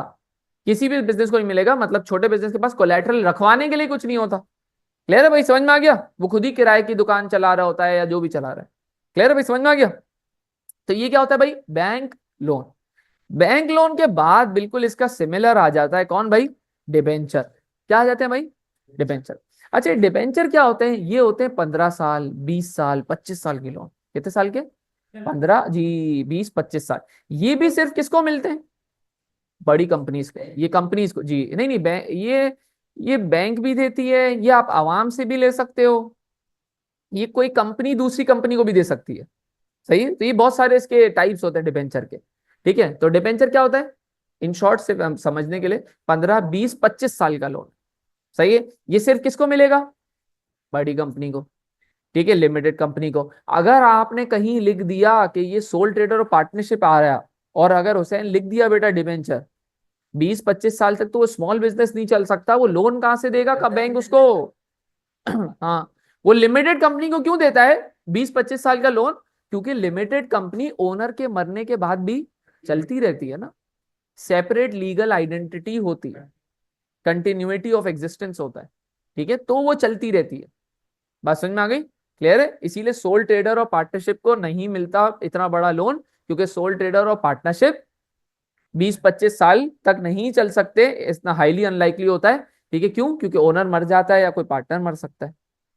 A: किसी भी बिजनेस को नहीं मिलेगा। मतलब छोटे बिजनेस के पास कोलैटरल रखवाने के लिए कुछ नहीं होता। क्लियर है भाई, समझ में आ गया? वो खुद ही किराए की दुकान चला रहा होता है या जो भी चला रहा है। क्लियर है भाई, समझ में आ गया? तो ये क्या होता है भाई, बैंक लोन। बैंक लोन के बाद बिल्कुल इसका सिमिलर आ जाता है कौन भाई, डिबेंचर। क्या आ जाते हैं भाई, डिबेंचर। अच्छा, डिबेंचर क्या होते हैं, ये होते हैं 15 साल, 20 साल, 25 साल के लोन। कितने साल के, 15 जी, 20-25 साल। ये भी सिर्फ किसको मिलते हैं, बड़ी कंपनीज को। ये कंपनीज को जी, नहीं नहीं, बैंक ये बैंक भी देती है, ये आप आवाम से भी ले सकते हो, ये कोई कंपनी दूसरी कंपनी को भी दे सकती है। सही है। तो ये बहुत सारे इसके टाइप्स होते हैं डिबेंचर के, ठीक है। तो डिबेंचर क्या होता है, इन शॉर्ट से हम समझने के लिए, 15-20-25 साल का लोन। सही है। ये सिर्फ किसको मिलेगा, बड़ी कंपनी को, ठीक है, लिमिटेड कंपनी को। अगर आपने कहीं लिख दिया कि ये सोल ट्रेडर और पार्टनरशिप आ रहा है, और अगर हुसैन लिख दिया बेटा डिबेंचर, 20-25 साल तक तो वो स्मॉल बिजनेस नहीं चल सकता, वो लोन कहाँ से देगा कब बैंक उसको? हाँ, वो लिमिटेड कंपनी को क्यों देता है 20-25 साल का लोन? क्योंकि लिमिटेड कंपनी ओनर के मरने के बाद भी चलती रहती है ना, सेपरेट लीगल आइडेंटिटी होती है, कंटिन्यूटी ऑफ एग्जिस्टेंस होता है, ठीक है, तो वो चलती रहती है। बात समझ में आ गई? क्लियर है? इसीलिए सोल ट्रेडर और पार्टनरशिप को नहीं मिलता इतना बड़ा लोन, क्योंकि सोल ट्रेडर और पार्टनरशिप 20-25 साल तक नहीं चल सकते, इतना हाईली अनलाइकली होता है, ठीक है। क्यों? क्योंकि ओनर मर जाता है या कोई पार्टनर मर सकता है,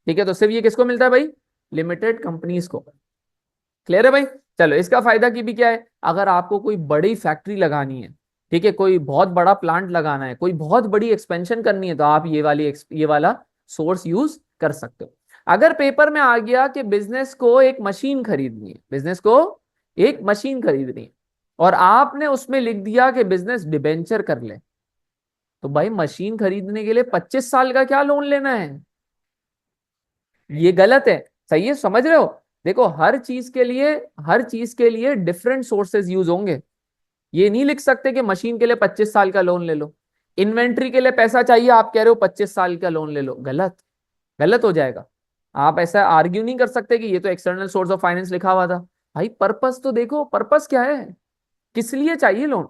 A: ठीक है। तो सिर्फ ये किसको मिलता है भाई? लिमिटेड कंपनीज को। क्लियर है भाई? चलो, इसका फायदा की भी क्या है, अगर आपको कोई बड़ी फैक्ट्री लगानी है, ठीक है, कोई बहुत बड़ा प्लांट लगाना है, कोई बहुत बड़ी एक्सपेंशन करनी है, तो आप ये वाला सोर्स यूज कर सकते हो। अगर पेपर में आ गया कि बिजनेस को एक मशीन खरीदनी है, बिजनेस को एक मशीन खरीदनी है, और आपने उसमें लिख दिया कि बिजनेस डिबेंचर कर ले, तो भाई मशीन खरीदने के लिए 25 साल का क्या लोन लेना है? ये गलत है। सही है? समझ रहे हो? देखो, हर चीज के लिए डिफरेंट सोर्सेज यूज होंगे। ये नहीं लिख सकते कि मशीन के लिए 25 साल का लोन ले लो, इन्वेंट्री के लिए पैसा चाहिए, आप कह रहे हो 25 साल का लोन ले लो, गलत, गलत हो जाएगा। आप ऐसा आर्ग्यू नहीं कर सकते कि ये तो एक्सटर्नल सोर्स ऑफ फाइनेंस लिखा हुआ था। भाई पर्पस तो देखो, पर्पस क्या है, किस लिए चाहिए लोन,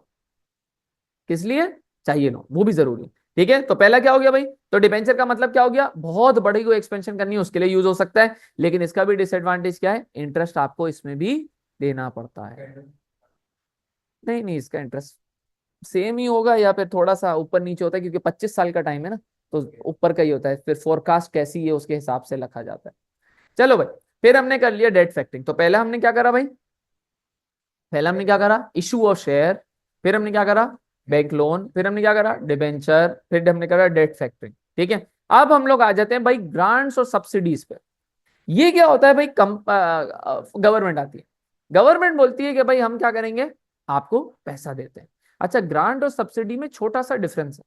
A: किस लिए चाहिए लोन, वो भी जरूरी। ठीक है, तो पहला क्या हो गया भाई? तो डिबेंचर का मतलब क्या हो गया? बहुत बड़ी कोई एक्सपेंशन करनी है उसके लिए यूज हो सकता है, लेकिन इसका भी डिसएडवांटेज क्या है? इंटरेस्ट आपको इसमें भी देना पड़ता है। नहीं नहीं, इसका इंटरेस्ट सेम ही होगा या फिर थोड़ा सा ऊपर नीचे होता है, क्योंकि 25 साल का टाइम है ना, तो ऊपर का ही होता है, फिर फोरकास्ट कैसी है उसके हिसाब से रखा जाता है। चलो भाई, फिर हमने कर लिया डेट फैक्टरिंग। तो पहला हमने क्या करा भाई? पहला हमने क्या करा? Issue of share. फिर हमने क्या करा? Bank loan. फिर हमने क्या करा? डिबेंचर। फिर हमने करा डेट फैक्टरिंग। ठीक है, अब हम लोग आ जाते हैं भाई ग्रांट्स और सब्सिडीज पे। ये क्या होता है भाई? गवर्नमेंट आती है, गवर्नमेंट बोलती है कि भाई हम क्या करेंगे, आपको पैसा देते हैं। अच्छा, ग्रांट और सब्सिडी में छोटा सा डिफरेंस है।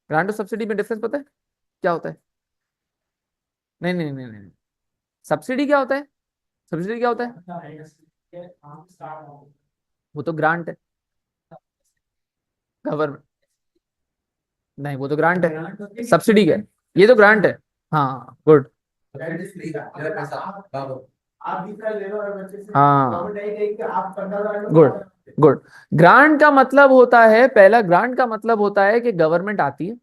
A: ग्रांट और सब्सिडी में डिफरेंस पता है क्या होता है? नहीं नहीं नहीं नहीं, सब्सिडी क्या होता है? सब्सिडी क्या होता है? वो तो ग्रांट है, गवर्नमेंट। नहीं, वो तो ग्रांट है, सब्सिडी क्या है? ये तो ग्रांट है। हाँ, गुड। हाँ, गुड, गुड। ग्रांट का मतलब होता है, पहला ग्रांट का मतलब होता है कि गवर्नमेंट आती है,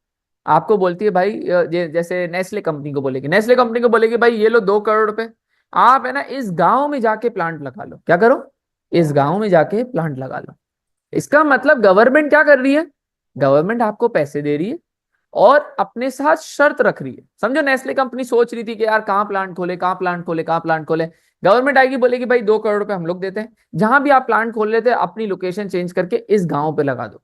A: आपको बोलती है भाई, जैसे नेस्ले कंपनी को बोलेगी, नेस्ले कंपनी को बोलेगी भाई ये लो 2 करोड़ रुपए, आप है ना इस गांव में जाके प्लांट लगा लो। क्या करो? इस गांव में जाके प्लांट लगा लो। इसका मतलब गवर्नमेंट क्या कर रही है? गवर्नमेंट आपको पैसे दे रही है और अपने साथ शर्त रख रही है। समझो, नेस्ले कंपनी सोच रही थी कि यार कहाँ प्लांट खोले, कहाँ प्लांट खोले, कहाँ प्लांट खोले। गवर्नमेंट आएगी, बोलेगी भाई 2 करोड़ रुपए हम लोग देते हैं, जहां भी आप प्लांट खोल लेते हैं अपनी लोकेशन चेंज करके इस गांव पे लगा दो।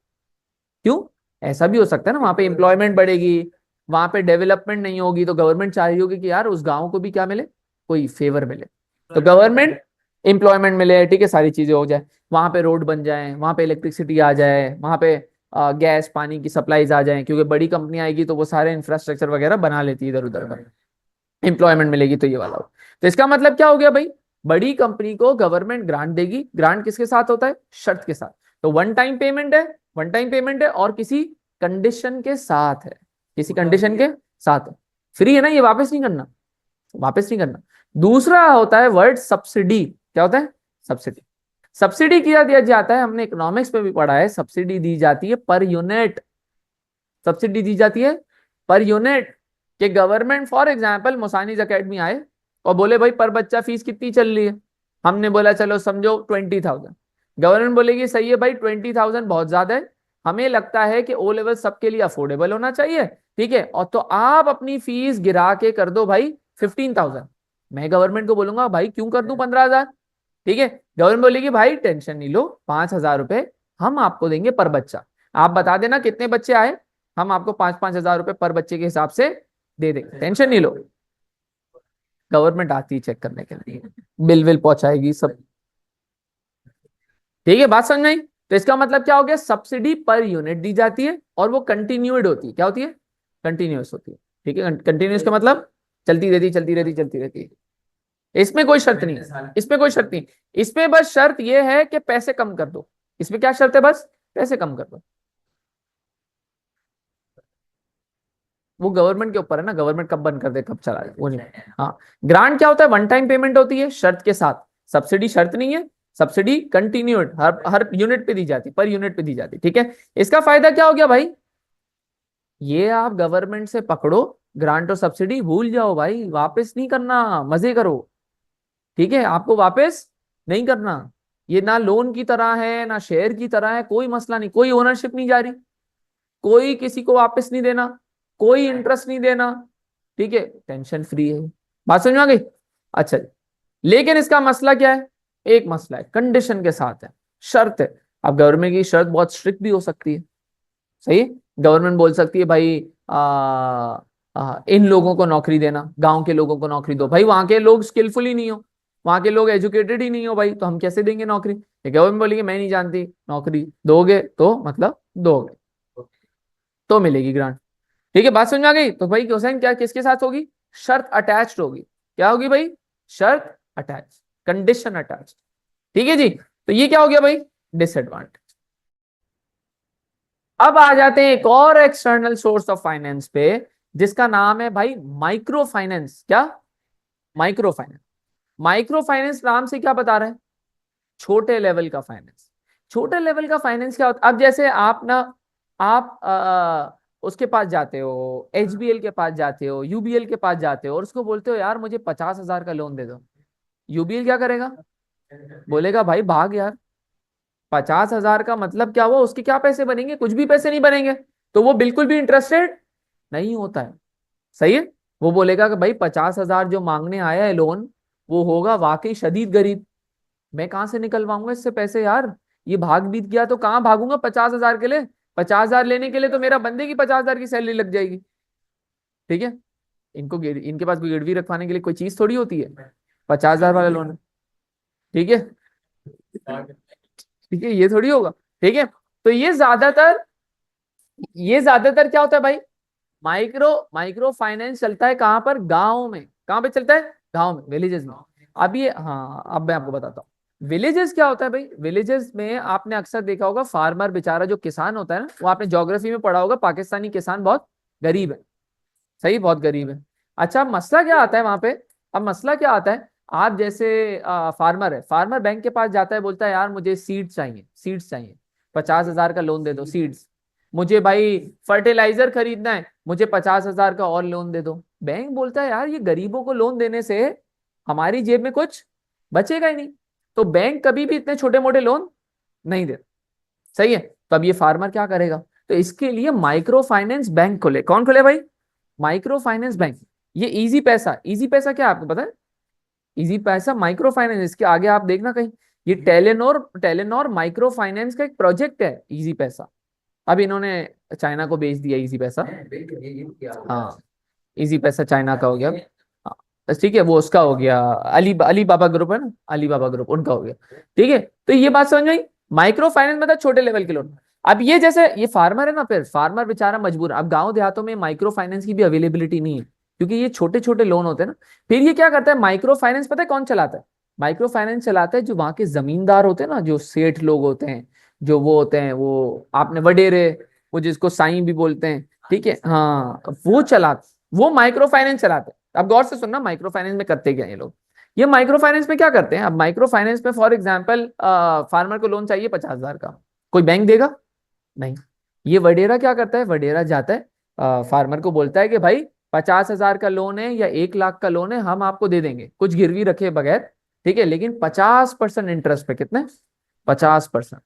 A: क्यों? ऐसा भी हो सकता है ना, वहां पे एम्प्लॉयमेंट बढ़ेगी, वहां पे डेवलपमेंट नहीं होगी, तो गवर्नमेंट चाह रही होगी कि यार उस गांव को भी क्या मिले, कोई फेवर मिले, तो गवर्नमेंट एम्प्लॉयमेंट मिले, ठीक है, सारी चीजें हो जाए, वहां पे रोड बन जाए, वहां पे इलेक्ट्रिसिटी आ जाए, वहां पे गैस पानी की सप्लाईज आ जाए, क्योंकि बड़ी कंपनी आएगी तो वो सारे इंफ्रास्ट्रक्चर वगैरह बना लेती है इधर उधर का, एम्प्लॉयमेंट मिलेगी, तो ये वाला हो। तो इसका मतलब क्या हो गया भाई? बड़ी कंपनी को गवर्नमेंट ग्रांट देगी। ग्रांट किसके साथ होता है? शर्त के साथ। तो वन टाइम पेमेंट है, वन टाइम पेमेंट है, और किसी कंडीशन के साथ है, किसी कंडीशन के साथ है। फ्री है ना, ये वापस नहीं करना, वापस नहीं करना। दूसरा होता है वर्ड सब्सिडी। क्या होता है? सब्सिडी। सब्सिडी किया दिया जाता है, हमने इकोनॉमिक्स में भी पढ़ा है, सब्सिडी दी जाती है पर यूनिट। सब्सिडी दी जाती है पर यूनिट। कि गवर्नमेंट फॉर एग्जांपल मुसानिज एकेडमी आए और बोले भाई पर बच्चा फीस कितनी चल रही है, हमने बोला चलो समझो 20,000। गवर्नमेंट बोलेगी सही है भाई, 20,000 बहुत ज्यादा है, हमें लगता है कि ओ लेवल सबके लिए अफोर्डेबल होना चाहिए, ठीक है, और तो आप अपनी फीस गिरा के कर दो भाई 15,000। मैं गवर्नमेंट को बोलूंगा भाई क्यों कर दूं 15,000, ठीक है। गवर्नमेंट बोलेगी भाई टेंशन नहीं लो, 5,000 रुपए हम आपको देंगे पर बच्चा, आप बता देना कितने बच्चे आए, हम आपको 5-5 हजार रुपए पर बच्चे के हिसाब से दे देंगे, टेंशन नहीं लो। गवर्नमेंट आती है चेक करने के लिए, बिल विल पहुंचाएगी सब, ठीक है, बात समझ में आई? तो इसका मतलब क्या हो गया? सब्सिडी पर यूनिट दी जाती है और वो कंटिन्यूड होती है। क्या होती है? कंटिन्यूअस होती है, ठीक है। कंटिन्यूअस का मतलब चलती रहती, चलती रहती, चलती रहती। इसमें कोई शर्त नहीं है, इसमें कोई शर्त नहीं, इसमें बस शर्त यह है कि पैसे कम कर दो। इसमें क्या शर्त है? बस पैसे कम कर दो। वो गवर्नमेंट के ऊपर है ना, गवर्नमेंट कब बंद कर दे कब चला जाए वो नहीं। हाँ, ग्रांट क्या होता है, वन टाइम पेमेंट होती है शर्त के साथ, सब्सिडी शर्त नहीं है, सब्सिडी कंटिन्यूड हर हर यूनिट पे दी जाती, पर यूनिट पे दी जाती, ठीक है। इसका फायदा क्या हो गया भाई, ये आप गवर्नमेंट से पकड़ो, ग्रांट और सब्सिडी भूल जाओ भाई, वापस नहीं करना, मजे करो, ठीक है, आपको वापस नहीं करना। ये ना लोन की तरह है ना शेयर की तरह है, कोई मसला नहीं, कोई ओनरशिप नहीं जा रही, कोई किसी को वापस नहीं देना, कोई इंटरेस्ट नहीं देना, ठीक है, टेंशन फ्री है। बात समझ में आ गई? अच्छा जी। लेकिन इसका मसला क्या है, एक मसला है, कंडीशन के साथ है, शर्त है। अब गवर्नमेंट की शर्त बहुत स्ट्रिक्ट भी हो सकती है, सही है, गवर्नमेंट बोल सकती है भाई इन लोगों को नौकरी देना, गांव के लोगों को नौकरी दो, भाई वहां के लोग स्किलफुल ही नहीं हो, वहां के लोग एजुकेटेड ही नहीं हो भाई, तो हम कैसे देंगे नौकरी। गवर्नमेंट बोलेगी मैं नहीं जानती, नौकरी दोगे तो मतलब दोगे तो मिलेगी ग्रांट, ठीक है। बात समझ में आ गई? तो भाई क्वेश्चन क्या किसके साथ होगी, शर्त अटैच्ड होगी, क्या होगी भाई, शर्त अटैच, कंडीशन अटैच, ठीक है जी। तो ये क्या हो गया भाई, डिसएडवांटेज। अब आ जाते हैं एक और एक्सटर्नल सोर्स ऑफ फाइनेंस पे, जिसका नाम है भाई माइक्रो फाइनेंस। क्या, माइक्रो फाइनेंस। माइक्रो फाइनेंस नाम से क्या बता रहा है, छोटे लेवल का फाइनेंस। छोटे लेवल का फाइनेंस क्या होता है, अब जैसे आप ना, आप उसके पास जाते हो, एचबीएल के पास जाते हो, यूबीएल के पास जाते हो और उसको बोलते हो यार मुझे 50,000 का लोन दे दो, यूबीएल क्या करेगा, बोलेगा भाई भाग यार, 50,000 का मतलब क्या हुआ, उसके क्या पैसे बनेंगे, कुछ भी पैसे नहीं बनेंगे, तो वो बिल्कुल भी इंटरेस्टेड नहीं होता है, सही है। वो बोलेगा कि भाई 50,000 जो मांगने आया है लोन, वो होगा वाकई शदीद गरीब, मैं कहां से निकलवाऊंगा इससे पैसे यार, ये भाग बीत गया तो कहाँ भागूंगा 50,000 के लिए, 50,000 लेने के लिए तो मेरा बंदे की 50,000 की सैलरी लग जाएगी, ठीक है। इनके पास कोई गिरवी रखवाने के लिए कोई चीज थोड़ी होती है, 50,000 वाला लोन है, ठीक है, ठीक है, ये थोड़ी होगा, ठीक है। तो ये ज्यादातर क्या होता है भाई, माइक्रो माइक्रो फाइनेंस चलता है कहां पर, गांव में, कहां पे चलता है, गांव में, विलेजेस में। अब ये, हाँ अब मैं आपको बताता हूँ विलेजेस क्या होता है भाई, विलेजेस में आपने अक्सर देखा होगा, फार्मर बेचारा जो किसान होता है ना, वो आपने ज्योग्राफी में पढ़ा होगा, पाकिस्तानी किसान बहुत गरीब है, सही, बहुत गरीब है। अच्छा, मसला क्या आता है वहां पे, अब मसला क्या आता है, आप जैसे फार्मर है, फार्मर बैंक के पास जाता है, बोलता है यार मुझे सीड्स चाहिए, सीड्स चाहिए, 50,000 का लोन दे दो सीड्स, मुझे भाई फर्टिलाइजर खरीदना है, मुझे 50,000 का और लोन दे दो। बैंक बोलता है यार ये गरीबों को लोन देने से हमारी जेब में कुछ बचेगा ही नहीं, तो बैंक कभी भी इतने छोटे मोटे लोन नहीं देता, सही है। तो अब ये फार्मर क्या करेगा, तो इसके लिए माइक्रो फाइनेंस बैंक खोले, कौन खोले भाई, माइक्रो फाइनेंस बैंक। ये इजी पैसा, इजी पैसा क्या है आपको पता है, इजी पैसा माइक्रो फाइनेंस, इसके आगे आप देखना कहीं, ये टेलेनोर टेलेनोर माइक्रो फाइनेंस का एक प्रोजेक्ट है इजी पैसा, अब इन्होंने चाइना को बेच दिया इजी पैसा, हाँ, इजी पैसा चाइना का हो गया, हाँ, बस ठीक है, वो उसका हो गया, अली बाबा ग्रुप है ना, अली बाबा ग्रुप उनका हो गया, ठीक है। तो ये बात समझ में आई, माइक्रो फाइनेंस मतलब छोटे लेवल के लोन। अब ये जैसे ये फार्मर है ना, फिर फार्मर बेचारा मजबूर है, अब गांव देहातों में माइक्रो फाइनेंस की भी अवेलेबिलिटी नहीं है, क्योंकि ये छोटे छोटे लोन होते हैं ना। फिर ये क्या करता है, माइक्रो फाइनेंस पता है कौन चलाता है, माइक्रो फाइनेंस चलाता है जो वहां के जमींदार होते हैं ना, जो सेठ लोग होते हैं, जो वो होते हैं, वो आपने वडेरे, वो जिसको साईं भी बोलते हैं, ठीक है, हाँ, वो माइक्रो फाइनेंस चलाते हैं। अब गौर से सुनना, माइक्रो फाइनेंस में करते क्या ये लोग, ये माइक्रो फाइनेंस में क्या करते हैं, अब माइक्रो फाइनेंस में फॉर एग्जांपल फार्मर को लोन चाहिए 50,000 का, कोई बैंक देगा नहीं, ये वडेरा क्या करता है, वडेरा जाता है फार्मर को बोलता है कि भाई 50,000 का लोन है या 1 लाख का लोन है, हम आपको दे देंगे कुछ गिरवी रखे बगैर, ठीक है, लेकिन 50% इंटरेस्ट पे, कितने, 50%,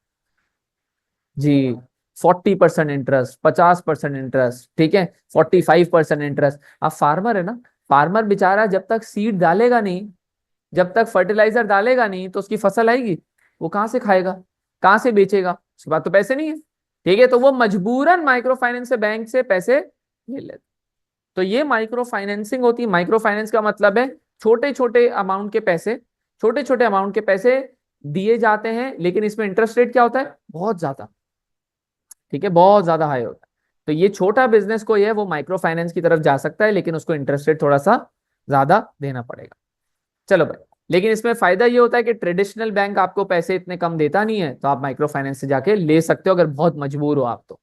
A: जी, 40% इंटरेस्ट, 50% इंटरेस्ट, ठीक है, 45% इंटरेस्ट। अब फार्मर है ना, फार्मर बेचारा जब तक सीड डालेगा नहीं, जब तक फर्टिलाइजर डालेगा नहीं, तो उसकी फसल आएगी, वो कहाँ से खाएगा, कहाँ से बेचेगा, उसके बाद तो पैसे नहीं है, ठीक है, तो वो मजबूरन माइक्रो फाइनेंस से, बैंक से पैसे ले लेते। तो ये माइक्रो फाइनेंसिंग होती है। माइक्रो फाइनेंस का मतलब है छोटे छोटे अमाउंट के पैसे, छोटे छोटे अमाउंट के पैसे दिए जाते हैं, लेकिन इसमें इंटरेस्ट रेट क्या होता है, बहुत ज्यादा, ठीक है, बहुत ज्यादा हाई होता है। तो ये छोटा बिजनेस कोई है वो माइक्रो फाइनेंस की तरफ जा सकता है, लेकिन उसको इंटरेस्ट रेट थोड़ा सा ज्यादा देना पड़ेगा। चलो भाई, लेकिन इसमें फायदा ये होता है कि ट्रेडिशनल बैंक आपको पैसे इतने कम देता नहीं है, तो आप माइक्रो फाइनेंस से जाके ले सकते हो अगर बहुत मजबूर हो आप तो,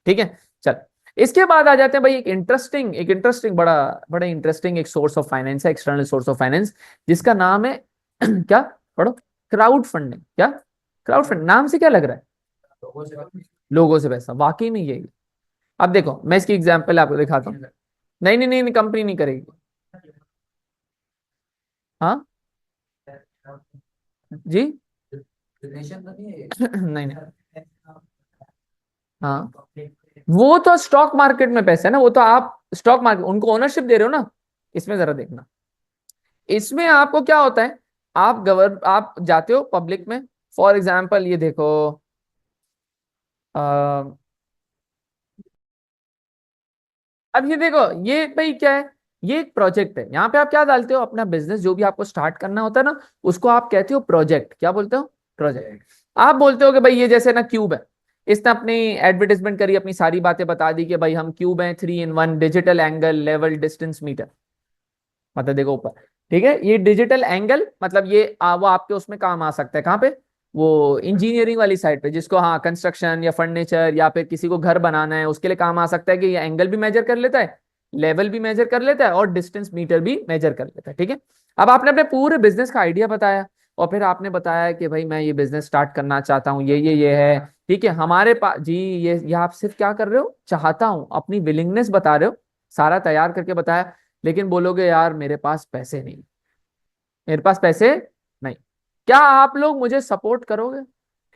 A: ठीक है। चल, इसके बाद आ जाते हैं भाई एक इंटरेस्टिंग बड़ा बड़ा इंटरेस्टिंग एक सोर्स ऑफ फाइनेंस है, एक्सटर्नल सोर्स ऑफ फाइनेंस, जिसका नाम है क्या, पढ़ो, क्राउड फंडिंग। क्या, क्राउड फंडिंग, नाम से क्या लग रहा है? लोगों से पैसा, वाकई में यही। अब देखो मैं इसकी एग्जांपल आपको दिखाता हूँ। नहीं नहीं नहीं, कंपनी नहीं करेगी। हाँ जी। नहीं नहीं। हाँ, वो तो स्टॉक मार्केट में पैसा है ना, वो तो आप स्टॉक मार्केट उनको ओनरशिप दे रहे हो ना। इसमें जरा देखना, इसमें आपको क्या होता है, आप जाते हो पब्लिक में। फॉर एग्जाम्पल ये देखो, आ, अब ये देखो, ये भाई क्या है, ये एक प्रोजेक्ट है। यहाँ पे आप क्या डालते हो, अपना बिजनेस जो भी आपको स्टार्ट करना होता है ना, उसको आप कहते हो प्रोजेक्ट। क्या बोलते हो? प्रोजेक्ट। आप बोलते हो कि भाई ये जैसे ना क्यूब है, इसने अपनी एडवर्टाइजमेंट करी, अपनी सारी बातें बता दी कि भाई हम क्यूब हैं, 3 in 1, digital angle, level, distance, metre. मतलब देखो ऊपर, ठीक है, ये डिजिटल एंगल मतलब ये वो आपके उसमें काम आ सकता है, कहाँ पे, वो इंजीनियरिंग वाली साइड पे, जिसको हाँ कंस्ट्रक्शन या फर्नीचर या फिर किसी को घर बनाना है उसके लिए काम आ सकता है, कि ये एंगल भी मेजर कर लेता है, लेवल भी मेजर कर लेता है और डिस्टेंस मीटर भी मेजर कर लेता है। ठीक है, अब आपने अपने पूरे बिजनेस का आइडिया बताया, और फिर आपने बताया कि भाई मैं ये बिजनेस स्टार्ट करना चाहता हूँ, ये है। ठीक है, हमारे पास जी, ये आप सिर्फ क्या कर रहे हो, चाहता हूँ, अपनी विलिंगनेस बता रहे हो, सारा तैयार करके बताया, लेकिन बोलोगे यार मेरे पास पैसे नहीं, मेरे पास पैसे नहीं। क्या आप लोग मुझे सपोर्ट करोगे?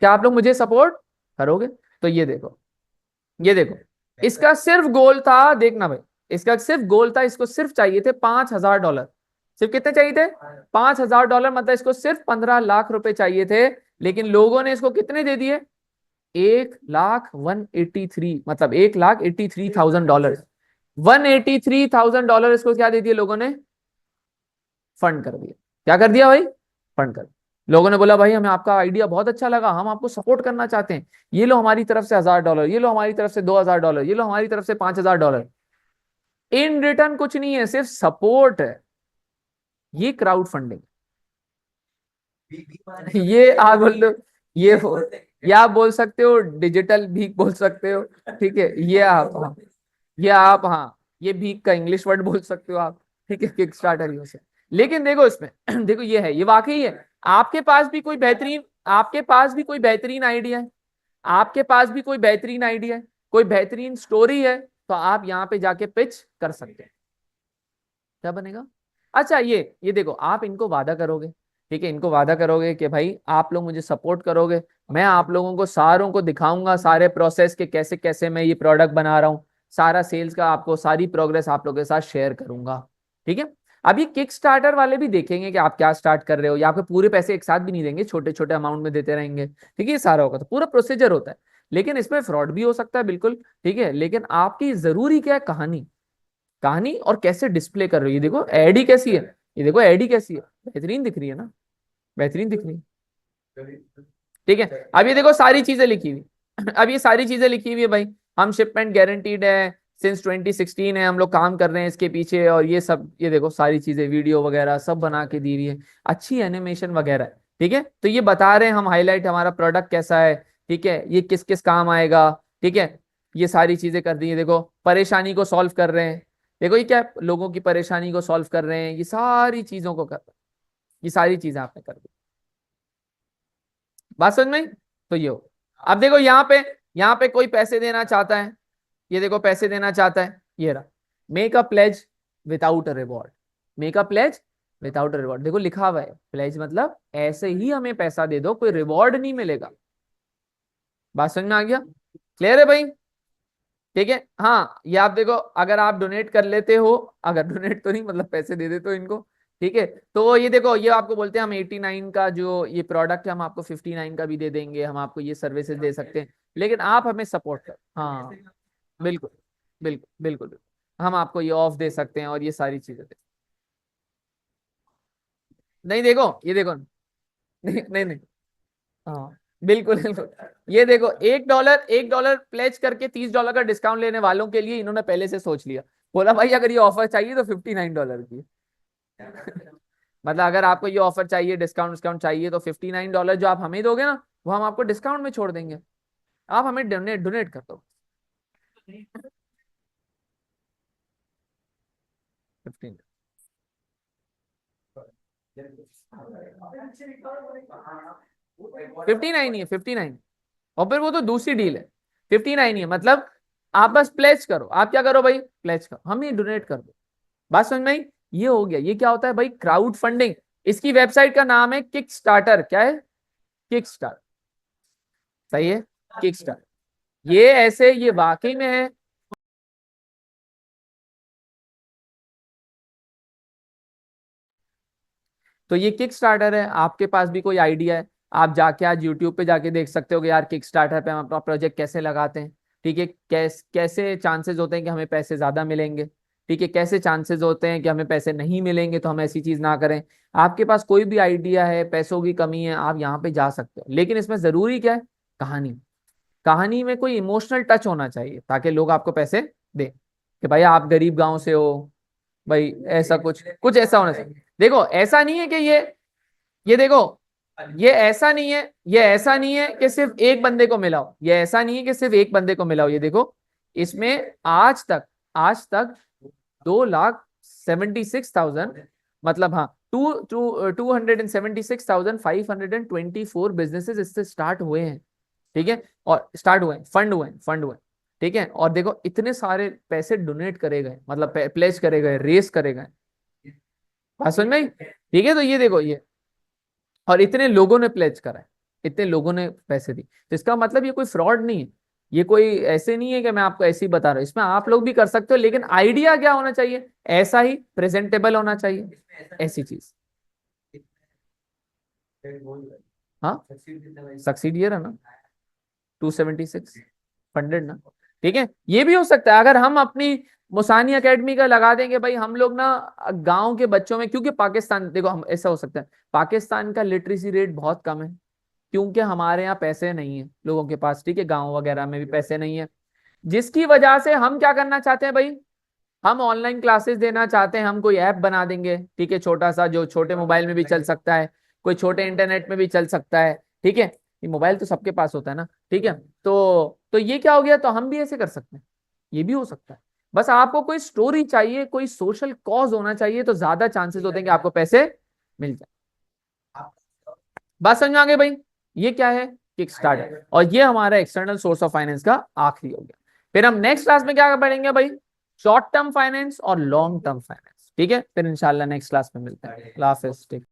A: क्या आप लोग मुझे सपोर्ट करोगे? तो ये देखो, ये देखो, इसका सिर्फ गोल था, देखना भाई, इसका सिर्फ गोल था, इसको सिर्फ चाहिए थे $5,000। सिर्फ कितने चाहिए थे? $5,000, मतलब इसको सिर्फ 15 लाख रुपए चाहिए थे। लेकिन लोगों ने इसको कितने दे दिए? 1,183, मतलब $1,83,000। $183,000 इसको क्या दे दिए लोगों ने? फंड कर दिया। क्या कर दिया भाई? फंड कर दिया। लोगों ने बोला भाई हमें आपका आइडिया बहुत अच्छा लगा, हम आपको सपोर्ट करना चाहते हैं, ये लो हमारी तरफ से $1,000, ये लो हमारी तरफ से $2,000, ये लो हमारी तरफ से $5,000। इन रिटर्न कुछ नहीं है, सिर्फ सपोर्ट है। ये क्राउड फंडिंग। ये आप बोल लो, ये हो, ये आप बोल सकते हो, डिजिटल भीख बोल सकते हो। ठीक है, ये आप, हाँ, ये आप, हाँ, ये भीख का इंग्लिश वर्ड बोल सकते हो आप। ठीक है, किक स्टार्टर यूज है। लेकिन देखो इसमें देखो ये है, ये वाकई है। आपके पास भी कोई बेहतरीन आपके पास भी कोई बेहतरीन आइडिया है, आपके पास भी कोई बेहतरीन आइडिया है, कोई बेहतरीन स्टोरी है, तो आप यहाँ पे जाके पिच कर सकते हैं। क्या बनेगा? अच्छा, ये देखो, आप इनको वादा करोगे, ठीक है, इनको वादा करोगे कि भाई आप लोग मुझे सपोर्ट करोगे, मैं आप लोगों को सारों को दिखाऊंगा सारे प्रोसेस के, कैसे कैसे मैं ये प्रोडक्ट बना रहा हूँ, सारा सेल्स का आपको सारी प्रोग्रेस आप लोगों के साथ शेयर करूंगा। ठीक है, अब ये किक स्टार्टर वाले भी देखेंगे कि आप क्या स्टार्ट कर रहे हो, या आपके पूरे पैसे एक साथ भी नहीं देंगे, छोटे छोटे अमाउंट में देते रहेंगे। ठीक है, ये सारा होगा, तो पूरा प्रोसीजर होता है। लेकिन इसमें फ्रॉड भी हो सकता है, बिल्कुल। ठीक है, लेकिन आपकी जरूरी क्या है, कहानी, कहानी और कैसे डिस्प्ले कर रही हो। ये देखो एडी कैसी है, ये देखो एडी कैसी है, बेहतरीन दिख रही है ना, बेहतरीन दिख रही है। ठीक है, अब ये देखो सारी चीजें लिखी हुई अब ये सारी चीजें लिखी हुई है भाई, हम शिपमेंट गारंटीड है, सिंस 2016 है, हम लोग काम कर रहे हैं इसके पीछे, और ये सब, ये देखो सारी चीजें, वीडियो वगैरह सब बना के दी हुई है, अच्छी एनिमेशन वगैरह है। ठीक है, तो ये बता रहे हैं हम, हाईलाइट हमारा प्रोडक्ट कैसा है, ठीक है, ये किस किस काम आएगा। ठीक है, ये सारी चीजें कर दी है, देखो परेशानी को सॉल्व कर रहे हैं, देखो ये क्या, लोगों की परेशानी को सॉल्व कर रहे हैं, ये सारी चीजों को कर रहे हैं, ये सारी चीजें आपने कर दी। बात समझ में आई? तो ये हो। अब देखो यहाँ पे कोई पैसे देना चाहता है, ये देखो पैसे देना चाहता है, ये रहा, make a pledge without a reward. Make a pledge without a reward, देखो लिखा हुआ है, प्लेज मतलब ऐसे ही हमें पैसा दे दो, कोई रिवॉर्ड नहीं मिलेगा। बात समझ में आ गया? क्लियर है भाई? ठीक है, हाँ, ये आप देखो, अगर आप डोनेट कर लेते हो, अगर डोनेट तो नहीं, मतलब पैसे दे देते हो इनको, ठीक है, तो ये देखो, ये आपको बोलते हैं हम 89 का जो ये प्रोडक्ट है, हम आपको 59 का भी दे देंगे, हम आपको ये सर्विसेज दे सकते हैं, लेकिन आप हमें सपोर्ट कर, हाँ, बिल्कुल बिल्कुल बिल्कुल बिल्कुल, हम आपको ये ऑफ दे सकते हैं और ये सारी चीजें दे। नहीं देखो, ये देखो, नहीं नहीं नहीं, हाँ, बिल्कुल बिल्कुल, ये देखो, $1 प्लेज करके $30 का डिस्काउंट लेने वालों के लिए इन्होंने पहले से सोच लिया, बोला भाई अगर ये ऑफर चाहिए तो $59 की मतलब अगर आपको ये ऑफर चाहिए, डिस्काउंट डिस्काउंट चाहिए, तो $59 जो आप हमें दोगे ना, वो हम आपको डिस्काउंट में छोड़ देंगे, आप हमें डोनेट डोनेट कर दो। 15। 59 ही है, 59। और फिर वो तो दूसरी डील है। 59 ही है, मतलब आप बस प्लेज करो। आप क्या करो भाई, प्लेज करो, हम ये डोनेट कर दो। बात समझ में आई? ये हो गया। ये क्या होता है भाई, क्राउड फंडिंग। इसकी वेबसाइट का नाम है किक स्टार्टर। क्या है? Kick start. सही है, किक स्टार्ट। ये ऐसे, ये वाकई में है। तो ये किक स्टार्टर है। आपके पास भी कोई आइडिया है, आप जाके आज यूट्यूब पे जाके देख सकते हो कि यार किक स्टार्टर पे हम अपना प्रोजेक्ट कैसे लगाते हैं। ठीक है, कैसे चांसेस होते हैं कि हमें पैसे ज्यादा मिलेंगे। ठीक है, कैसे चांसेस होते हैं कि हमें पैसे नहीं मिलेंगे, तो हम ऐसी चीज ना करें। आपके पास कोई भी आइडिया है, पैसों की कमी है, आप यहाँ पे जा सकते हो। लेकिन इसमें जरूरी क्या है, कहानी। कहानी में कोई इमोशनल टच होना चाहिए ताकि लोग आपको पैसे दे, कि भाई आप गरीब गांव से हो, भाई ऐसा कुछ कुछ ऐसा होना चाहिए। देखो ऐसा नहीं है कि ये देखो, ये ऐसा नहीं है, ये ऐसा नहीं है कि सिर्फ एक बंदे को मिला हो, ये ऐसा नहीं है कि सिर्फ एक बंदे को मिला हो। ये देखो, इसमें आज तक 2,76,000, मतलब हाँ, 276,524 बिजनेसेस इससे स्टार्ट हुए हैं। ठीक है, और स्टार्ट हुए, फंड हुए। ठीक है, और देखो इतने सारे पैसे डोनेट करे गए, मतलब प्लेज करे गए, रेस करे गए। बात समझ में आई? ठीक है, तो ये देखो ये, और इतने लोगों ने प्लेज करा है, इतने लोगों ने पैसे दी, तो इसका मतलब ये कोई फ्रॉड नहीं है। ये कोई ऐसे नहीं है कि मैं आपको ऐसे ही बता रहा हूँ, इसमें आप लोग भी कर सकते हो। लेकिन आइडिया क्या होना चाहिए, ऐसा ही प्रेजेंटेबल होना चाहिए, ऐसी चीज। हाँ, सक्सीड ये रहा ना, 276 फंडेड ना। ठीक है, ये भी हो सकता है अगर हम अपनी मुसानी एकेडमी का लगा देंगे भाई। हम लोग ना गांव के बच्चों में, क्योंकि पाकिस्तान, देखो हम ऐसा हो सकता है, पाकिस्तान का लिटरेसी रेट बहुत कम है, क्योंकि हमारे यहाँ पैसे नहीं है लोगों के पास। ठीक है, गांव वगैरह में भी पैसे नहीं है, जिसकी वजह से हम क्या करना चाहते हैं भाई, हम ऑनलाइन क्लासेस देना चाहते हैं। हम कोई ऐप बना देंगे, ठीक है, छोटा सा, जो छोटे मोबाइल में भी चल सकता है, कोई छोटे इंटरनेट में भी चल सकता है। ठीक है, ये मोबाइल तो सबके पास होता है ना। ठीक है, तो ये क्या हो गया, तो हम भी ऐसे कर सकते हैं, ये भी हो सकता है। बस आपको कोई स्टोरी चाहिए, कोई सोशल कॉज होना चाहिए, तो ज्यादा चांसेस होते हैं कि आपको पैसे मिल जाए। बात समझ में आ गई भाई? ये क्या है, किक स्टार्टर। और ये हमारा एक्सटर्नल सोर्स ऑफ फाइनेंस का आखिरी हो गया। फिर हम नेक्स्ट क्लास में क्या पढ़ेंगे भाई, शॉर्ट टर्म फाइनेंस और लॉन्ग टर्म फाइनेंस। ठीक है, फिर इंशाल्लाह नेक्स्ट क्लास में मिलते हैं। अल्लाह हाफिज़।